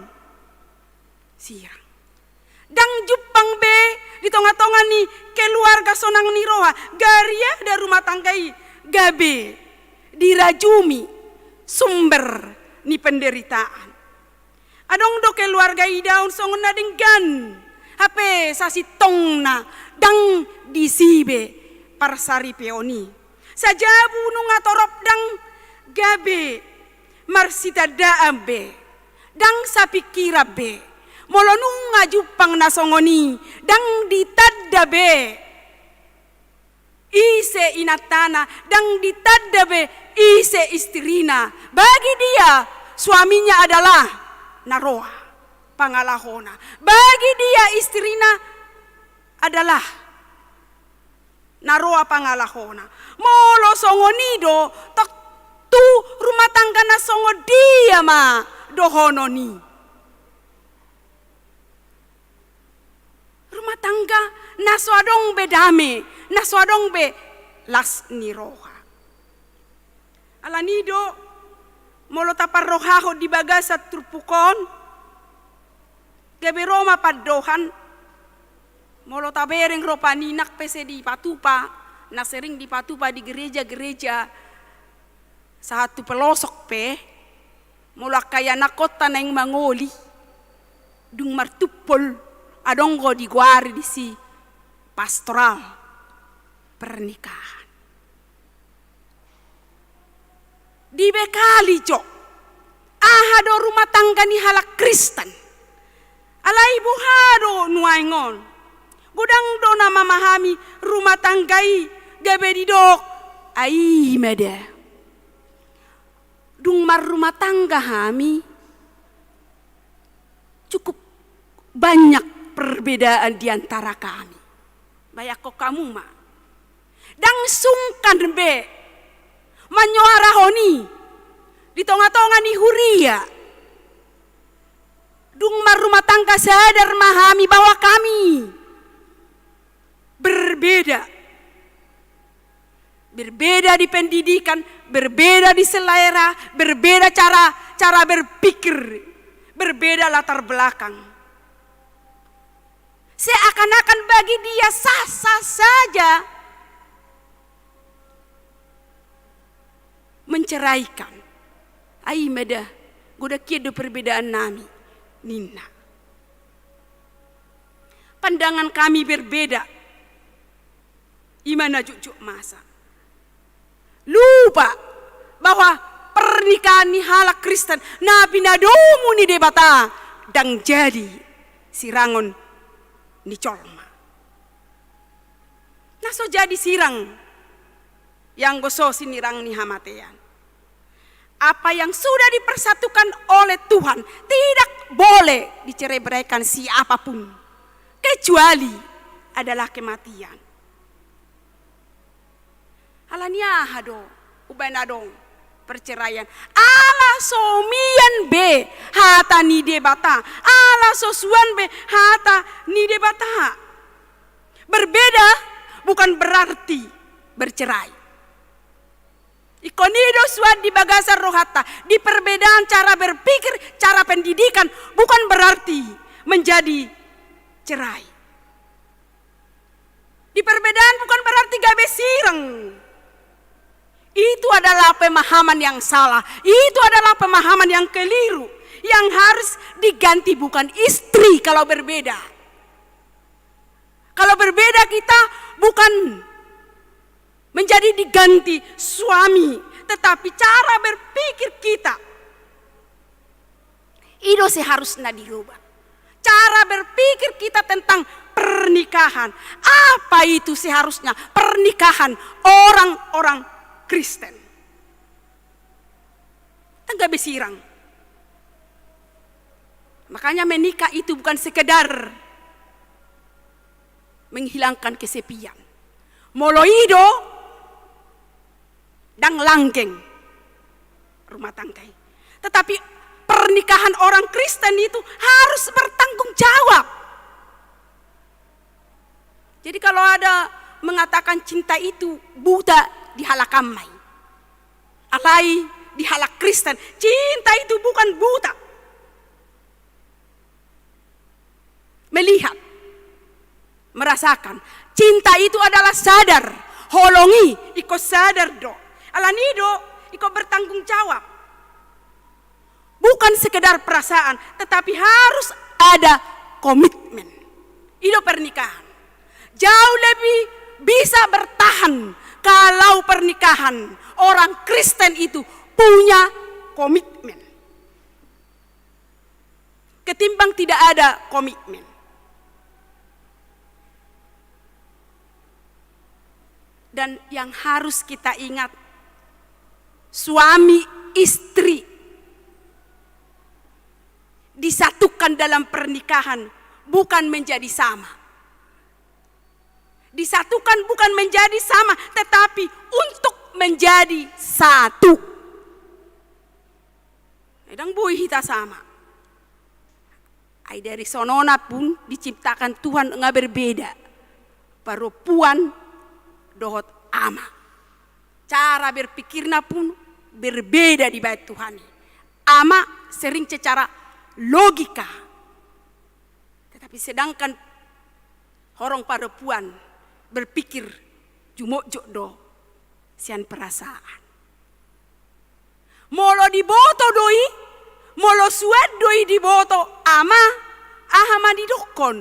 sirang dang jupang be di tonga-tonga ni keluarga sonang ni roha garia da rumah tanggai gabe dirajumi sumber ni penderitaan adong do keluarga idaun songon na dinggan hape sasi tongna dang disibe parsari peoni sajabu nunga torop dang gabe marsita daambe dang sapikira be molo nunga jupang nasongoni dang ditadabe ise inatana dang ditadabe ise istrina bagi dia suaminya adalah naroa pangalahona bagi dia istrina adalah naroa pangalahona. Molo songo nido tak tu rumah tangga na songo dia ma dohono ni. Rumah tangga naswadong be dame, naswadong be las niroha. Ala nido molo tapar rohaho di bagasa turpukon, gabe Roma padohan, molo tabereng ropa ninak pese di patupa, na sering di patupa di gereja-gereja satu pelosok pe, mula kaya nakota na yung mangoli, dung martupol, adonggo di guari di si pastoral pernikahan. Di bekali jo, ahado rumah tangga ni halak Kristen, alai buhado nuaingon, gudang do na memahami rumah tanggai gabe di dok, ai mede. Dung mar rumah tangga kami cukup banyak perbedaan di antara kami. Bayak kok kamu mah. Dang sungkan be manyoara honi di tonga-tonga ni huria. Dung mar rumah tangga sadar memahami bahwa kami berbeda. Berbeda di pendidikan, berbeda di selera, berbeda cara berpikir, berbeda latar belakang. Seakan-akan bagi dia sah-sah saja menceraikan. Ai meda, goda kiedo perbedaan nami, Nina. Pandangan kami berbeda. Imana cucuk masa. Lupa bahwa pernikahan ni halak Kristen na pinadomu ni debata dang jadi sirangon ni colma. Naso jadi sirang yang goso sinirang ni hamatean. Apa yang sudah dipersatukan oleh Tuhan tidak boleh dicerai-beraikan siapapun kecuali adalah kematian. Alania hado ubanadong perceraian. Ala somian be hata ni debata. Ala sosuan be hata ni debata. Berbeda bukan berarti bercerai. Ikonido suat di bagasa rohata. Di perbedaan cara berpikir, cara pendidikan bukan berarti menjadi cerai. Di perbedaan bukan berarti gabe sireng. Itu adalah pemahaman yang salah. Itu adalah pemahaman yang keliru. Yang harus diganti bukan istri kalau berbeda. Kalau berbeda kita bukan menjadi diganti suami. Tetapi cara berpikir kita. Itu seharusnya dirubah. Cara berpikir kita tentang pernikahan. Apa itu seharusnya pernikahan orang-orang Kristen. Tengah besirang. Makanya menikah itu bukan sekedar menghilangkan kesepian. Moloido dan langgeng rumah tangga. Tetapi pernikahan orang Kristen itu harus bertanggung jawab. Jadi kalau ada mengatakan cinta itu buta di halak kamai, alai di halak Kristen, cinta itu bukan buta. Melihat, merasakan, cinta itu adalah sadar, holongi, iko sadar do. Alanido, iko bertanggung jawab. Bukan sekedar perasaan, tetapi harus ada komitmen. Itu pernikahan. Jauh lebih bisa bertahan kalau pernikahan orang Kristen itu punya komitmen. Ketimbang tidak ada komitmen. Dan yang harus kita ingat, suami istri disatukan dalam pernikahan bukan menjadi sama. Disatukan bukan menjadi sama, tetapi untuk menjadi satu. Edang boy hita sama. Ai dari sonona pun diciptakan Tuhan nggak berbeda. Perempuan dohot ama. Cara berpikirnya pun berbeda di bait Tuhan. Ama sering secara logika. Tetapi sedangkan orang perempuan berpikir jumok jodoh sian perasaan. Molo diboto doi, molo suat doi diboto ama, ahama didokon.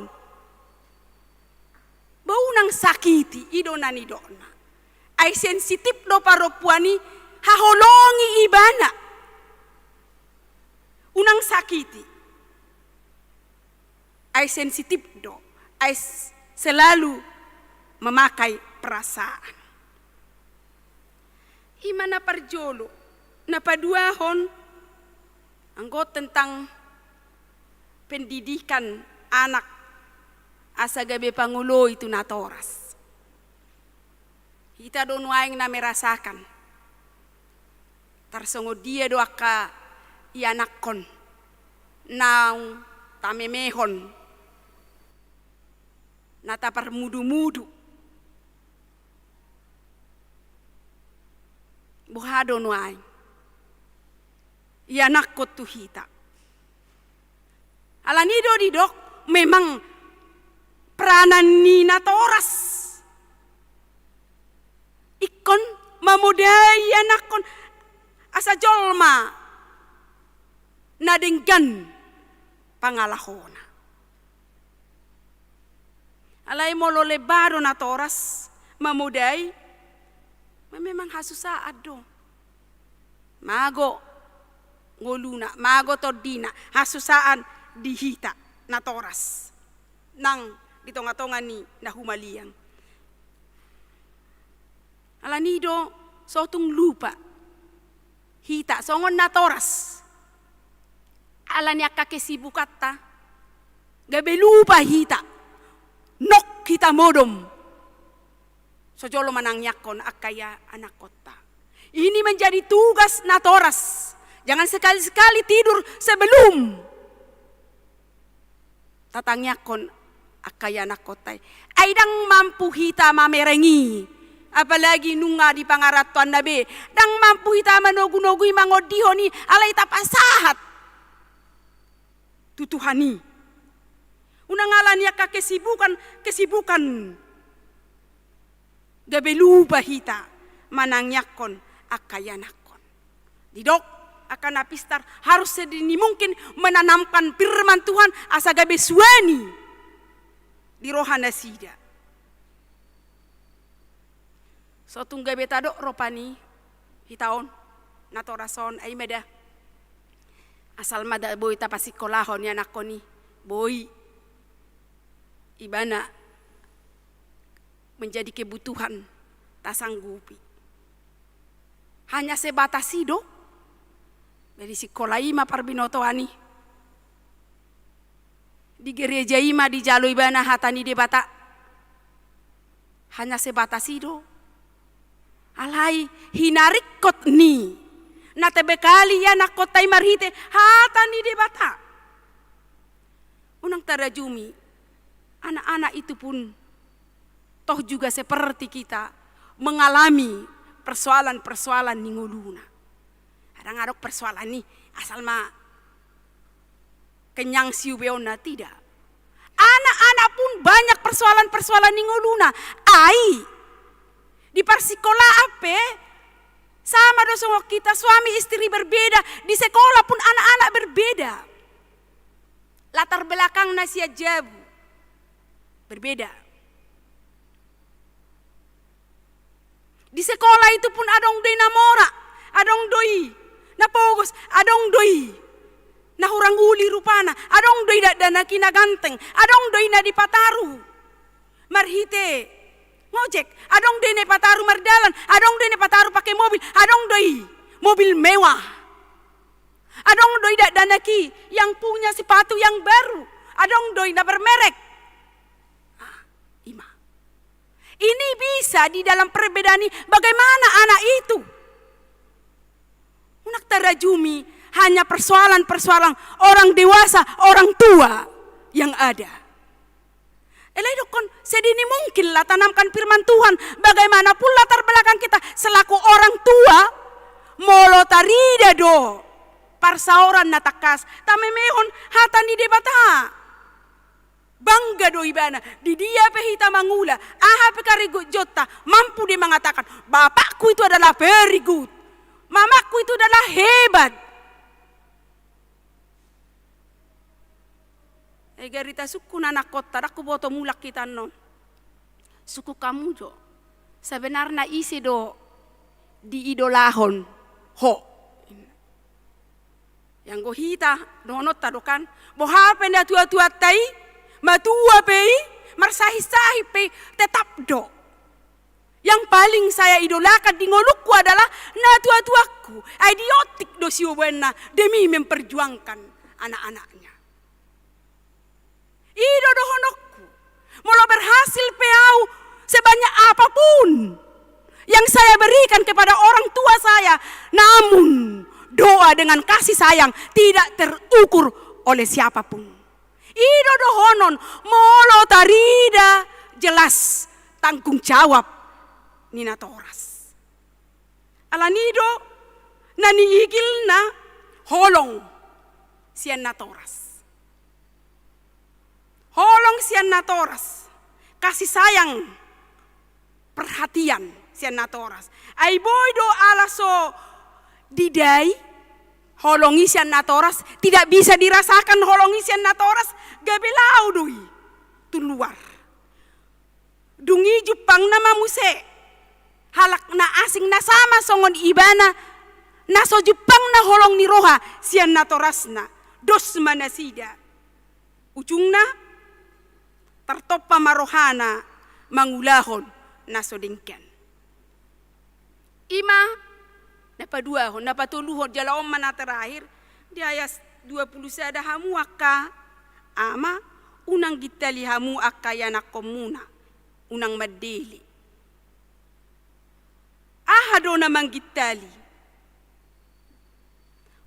Bau nang sakiti idona ni dona. Ai sensitif do perempuani haholongi ibana. Unang sakiti. Ai sensitif do. Ai selalu memakai perasaan. Imana parjolo na paduahon anggot tentang pendidikan anak asa gabe pangulo itu natoras. Kita don waing na merasakan. Tarsongo dia do aka ianakon naung tamemehon natapar mudu-mudu. Buhado nuay. Ianak ko tuhita. Alanido didok memang peranan ni natoras. Ikon mamudai anakon asa jolma nadenggan pangalahona. Alay molo lebaro natoras mamudai memang hasusaad do. Mago ngoluna, mago tordina, hasusaan dihita natoras. Nang ditonga-tonga ni nahumaliang. Alanido sotung lupa. Hita songon natoras. Alanya kakesibukata. Gabe lupa hita. Nok kita modom. Sojolo manangyakon akaya anak kota. Ini menjadi tugas natoras. Jangan sekali-sekali tidur sebelum tatangyakon akaya anak kota. Aidang mampu hita mamerengi. Apalagi nunga di pangaratuan nabe. Dang mampu hita manogu-nogui mangodihoni alay tapasahat. Tutuhani. Unangalan ya kesibukan. Gabe lupa hita manangyakon akayanakon. Didok akan napistar harus sedini mungkin menanamkan firman Tuhan asa gabe suani di rohana sida. So tungga betado ropani hitaon natorason ay meda asal mada boy tapasikolahon ya nakoni boy ibana menjadi kebutuhan tasanggupi hanya sebatas do dari sekolah ima parbinoto ani di gereja ima di jalo ibana hatani de bata hanya sebatas do alai hinarikot ni natebekali ya nakotai marhite hatani de bata unang tarajumi anak-anak itu pun toh juga seperti kita mengalami persoalan-persoalan ni nguluna. Ada ngarok persoalan ni asal ma kenyang siu beona tidak. Anak-anak pun banyak persoalan-persoalan ni nguluna. Ai di persikola ape sama dosong kita suami istri berbeda, di sekolah pun anak-anak berbeda. Latar belakang nasia jabu berbeda. Di sekolah itu pun adong doi namora, adong doi napogos, adong doi nahurang uli rupana, adong doi dana kina ganteng, adong doi na di pataru marhite ngojek, adong doi na pataru mardalan, adong doi na pataru pakai mobil, adong doi mobil mewah, adong doi dana ki yang punya sepatu yang baru, adong doi na bermerek. Ima Ini bisa di dalam perbedaan ini. Bagaimana anak itu? Unak tarajumi hanya persoalan-persoalan orang dewasa, orang tua yang ada. Eledokon sedini mungkinlah tanamkan firman Tuhan. Bagaimanapun latar belakang kita selaku orang tua, molo tarida do parsaoran natakas tamemehon hatan di debata. Bangga do ibana di dia pehita mangula aha pekarigo jota mampu dia mengatakan bapakku itu adalah very good, mamaku itu adalah hebat. Garita suku nanak kota aku boto mulak kita non suku kamu jo sebenarnya isi do di idolahon ho yang go hita donot tado kan boha penda tua-tua tai matua pei marsahi-sahi pei tetap do. Yang paling saya idolakan di ngolukku adalah na tua-tuaku idiotik do siobena demi memperjuangkan anak-anaknya. Ido do honokku molo berhasil peau sebanyak apapun yang saya berikan kepada orang tua saya, namun doa dengan kasih sayang tidak terukur oleh siapapun. Ido dohonon molo tarida jelas tanggung jawab nina toras. Alanido nani igilna holong sian na toras. Holong sian na toras. Kasih sayang perhatian sian na toras. Ai boydo alaso didai holongi sian na toras tidak bisa dirasakan holongi sian na toras gabelau doi tu luar. Dungi Jepang nama muse halak na asing na sama songon ibana naso Jepang na holong ni roha sian na torasna dos manasida. Ujungna tertopa marohana mangulahon naso dengken. Ima napaduahon napatuluhon jalaom mana terakhir di ayat 20 sada hamu akka ama unang gitali hamu akka yanak komuna unang madeli. Ahado namang gitali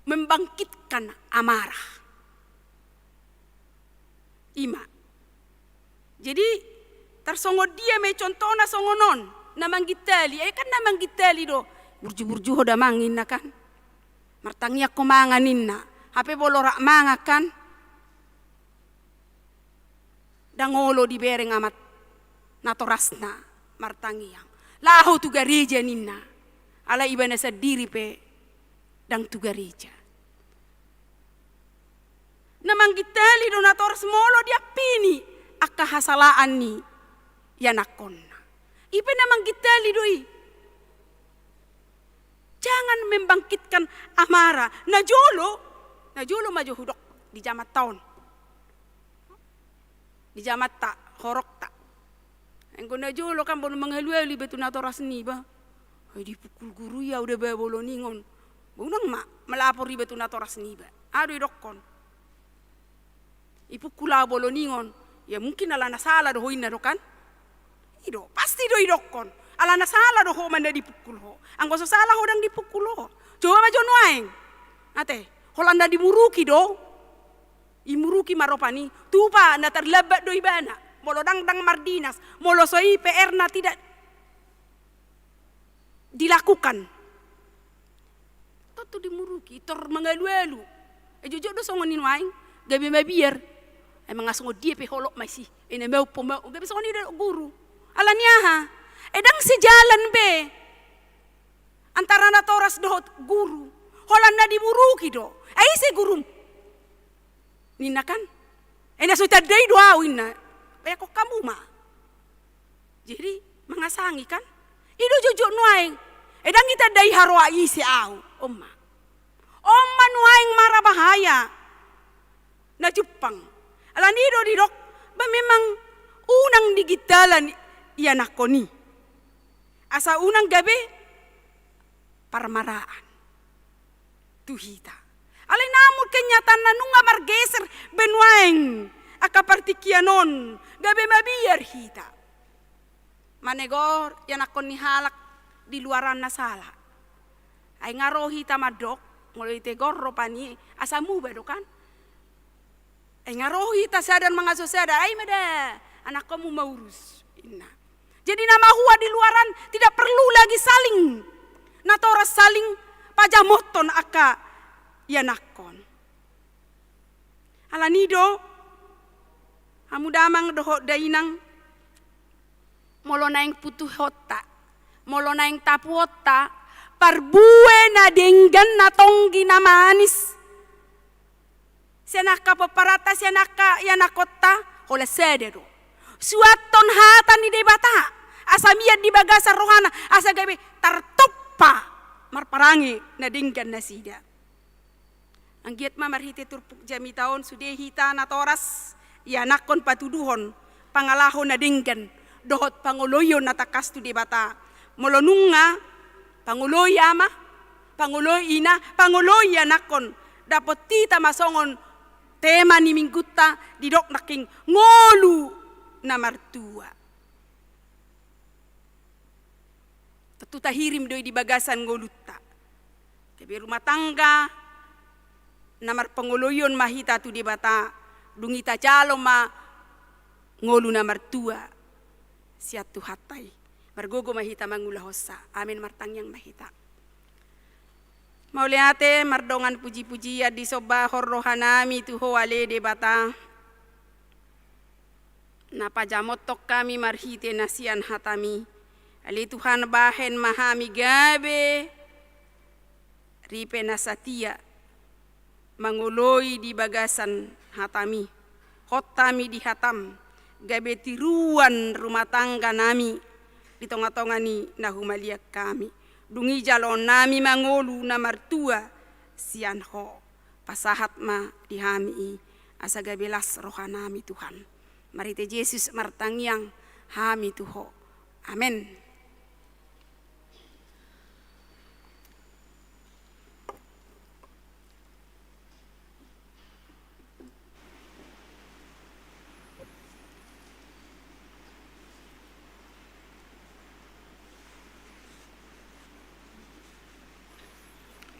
membangkitkan amarah. Ima jadi tersongod dia me contohna songonon namang gitali kan namang gitali do burju-burju hoda mangin na kan martangnya ko manganin na hape bolorak manga kan dangolo di bereng amat natorasna martangiang laho tu gareja ninna ala ibana sadiri pe dang tu gareja namang gitali do natoras molo dia pini akka hasalaan ni yanakon. Ipe namang gitali doi. Jangan membangkitkan amarah. Najolo maju hudok di jamat tahun. Di jamat tak, horok tak. Engko najolo kan bono menghalu-halu betu natoras ni ba. Hai dipukul guru ya udah bae bolo ningon. Bunang mak melapor di betu natoras ni ba. Aduh dokkon. Ipukul bolo ningon. Ya mungkin alana salah doh inna do kan? Ido pasti do idokon. Alana salah doh manda dipukul ho. Anggo so salah hodang dipukul ho. Coba majo noaeng. Ate, holanda dimuruki do. Imuruki maropani. Tupa na terlebat do ibana. Molo dang mardinas. Molo so PR na tidak dilakukan. Toto dimuruki. Tor mangalu-alu. Jojo do songonin waeng. Gabi mabiar. Emang ngasong dia pe holok masih ene mau pomau gabe soni da guru alania ha edang sejalan be antara na toras do guru holanda diburuki do ai se guru nina kan ena so tadai do awina be kok kamu mah jadi mengasangi kan ido jojo nuaing edang kita dai harwa isi au omma nuaing mara bahaya na Jepang alanido di dok, ba memang unang digitalan iya nakoni. Asa unang gabi parmaraan. Tuhita. Alay namul kenyataan na nunga margeser benwaeng akapartikianon gabi mabiyar hita. manegor yan akon ni halak di luaran na sala. Ay ngarohi tamadok, nguloy tegor ropani, asamu ba do kan? Ay ngarohi ta sadan mga sosada, ay mada, anak kamu maurus. Ina. Jadi nama huwa di luaran tidak perlu lagi saling. Natoras saling pajamoton aka yanakon. Alanido, amu damang doho dainang molo naing putu hota, molo naing tapu hota, parbue na denggan na tonggi na manis. Sianaka paparata, sianaka yanakota, hola sedero. Suaton hatan ni debata, asamian di bagasa rohana, asa gabi tartopa, marparangi na denggan na sida. Ang giat ma marhiti turpuk jami taon, sude hita na toras, yanakon patuduhon, pangalahon na denggan, dohot panguloyon na takas tu debata. Molonunga, panguloy ama, panguloy ina, panguloy yanakon, dapat tita masongon, tema ni mingguta, didok naking ngolu na martua. Tetuta hirim doi di bagasan ngoluta. Kebi rumah tangga, namar penguloyon mahita tu di bata, dungita jalo ma ngolu na martua. Siat tu hatai, margogo mahita mangulah hosa. Amin martangyang mahita. Mauliate mardongan puji-puji di sobahor rohanami tu hoale de bata. Napa jamotok kami marhite nasian hatami. Ali Tuhan bahen mahami gabe. Ripe nasatia. Manguloi di bagasan hatami. Hotami di hatam. Gabe tiruan rumah tangga nami. Di tonga-tongani nahumaliak kami. Dungi jalon nami mangolu na martua. Sian ho. Pasahat ma dihami. Asa gabelas rohanami Tuhan. Marite Yesus martangyang hami tuho. Amen.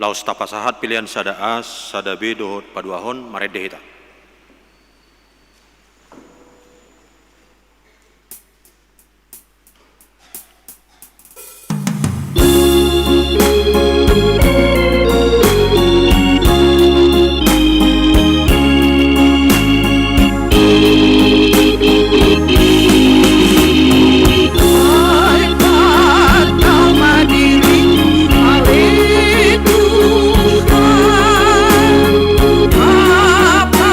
Laos tapasahat pilihan sada as, sada B dohot paduahon maredehita. Apa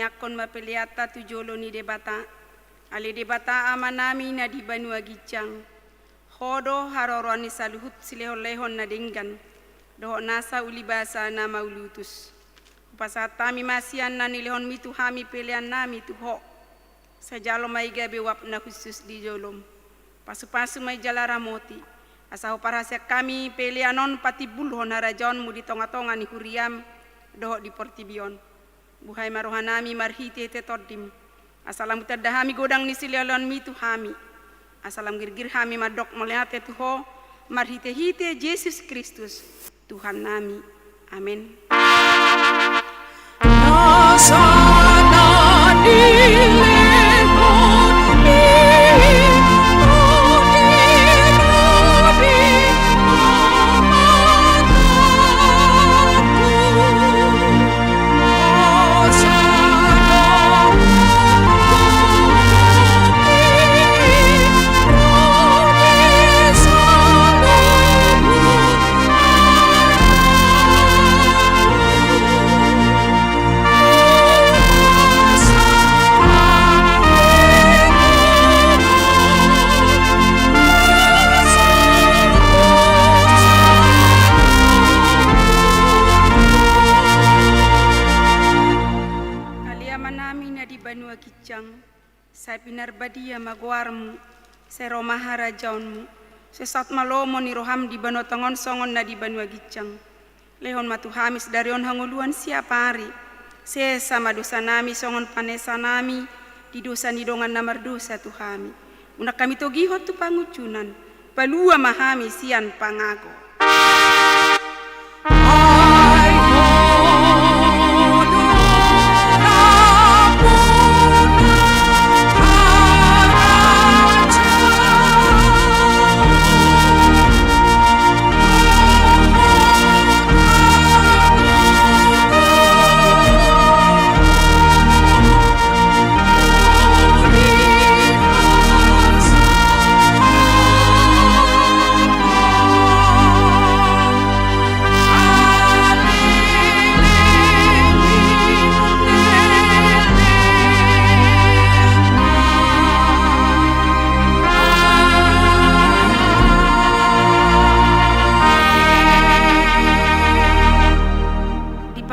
Nyakon mapeliata tu jolo ni debata. Ale debata amanami na di Banua Gicang. Hodo haroroni saluhut silehon-lehon na denggan. Doho nasa ulibasa na maulutus. Pasatami masian na nilehon mitu hami pelian nami tuho. Sajalo may gabi wap na khusus di jolom. Pasu-pasu may jalara moti. Asaho parasya kami pelianon pati bulhon harajon mu di tonga-tonga ni huriam. Doho di portibion. Buhay marohanami marhiti te todim. Asalam tadahami godang ni silelon mitu hami. Asalam girgir hami madok melihat tuho marhite-hite Yesus Kristus Tuhan nami. Amin. Saya pinar badia magwarmu, saya romahara jaunmu, sesat malomo ni roham di banotongon songon na di Banua Gicang. Lehon matu hamis dari on hanguluan siapa hari, saya sama dosa nami songon panesa nami, di dosa nidongan namar dosa tuhami. Unak kami togihot tu pangucunan, palua mahami sian pangago.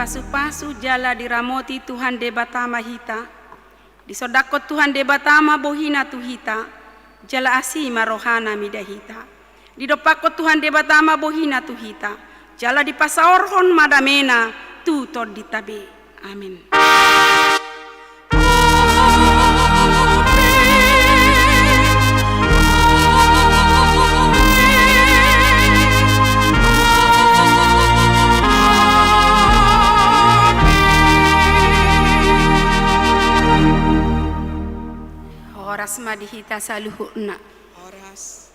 Pasu-pasu jala diramoti Tuhan debatama hita. Disodakot Tuhan debatama bohina tuhita. Jala asima rohana midahita. Didopakot Tuhan debatama bohina tuhita. Jala dipasaorhon madamena tu tod ditabe. Amin. Horas madihita saluhuna. Horas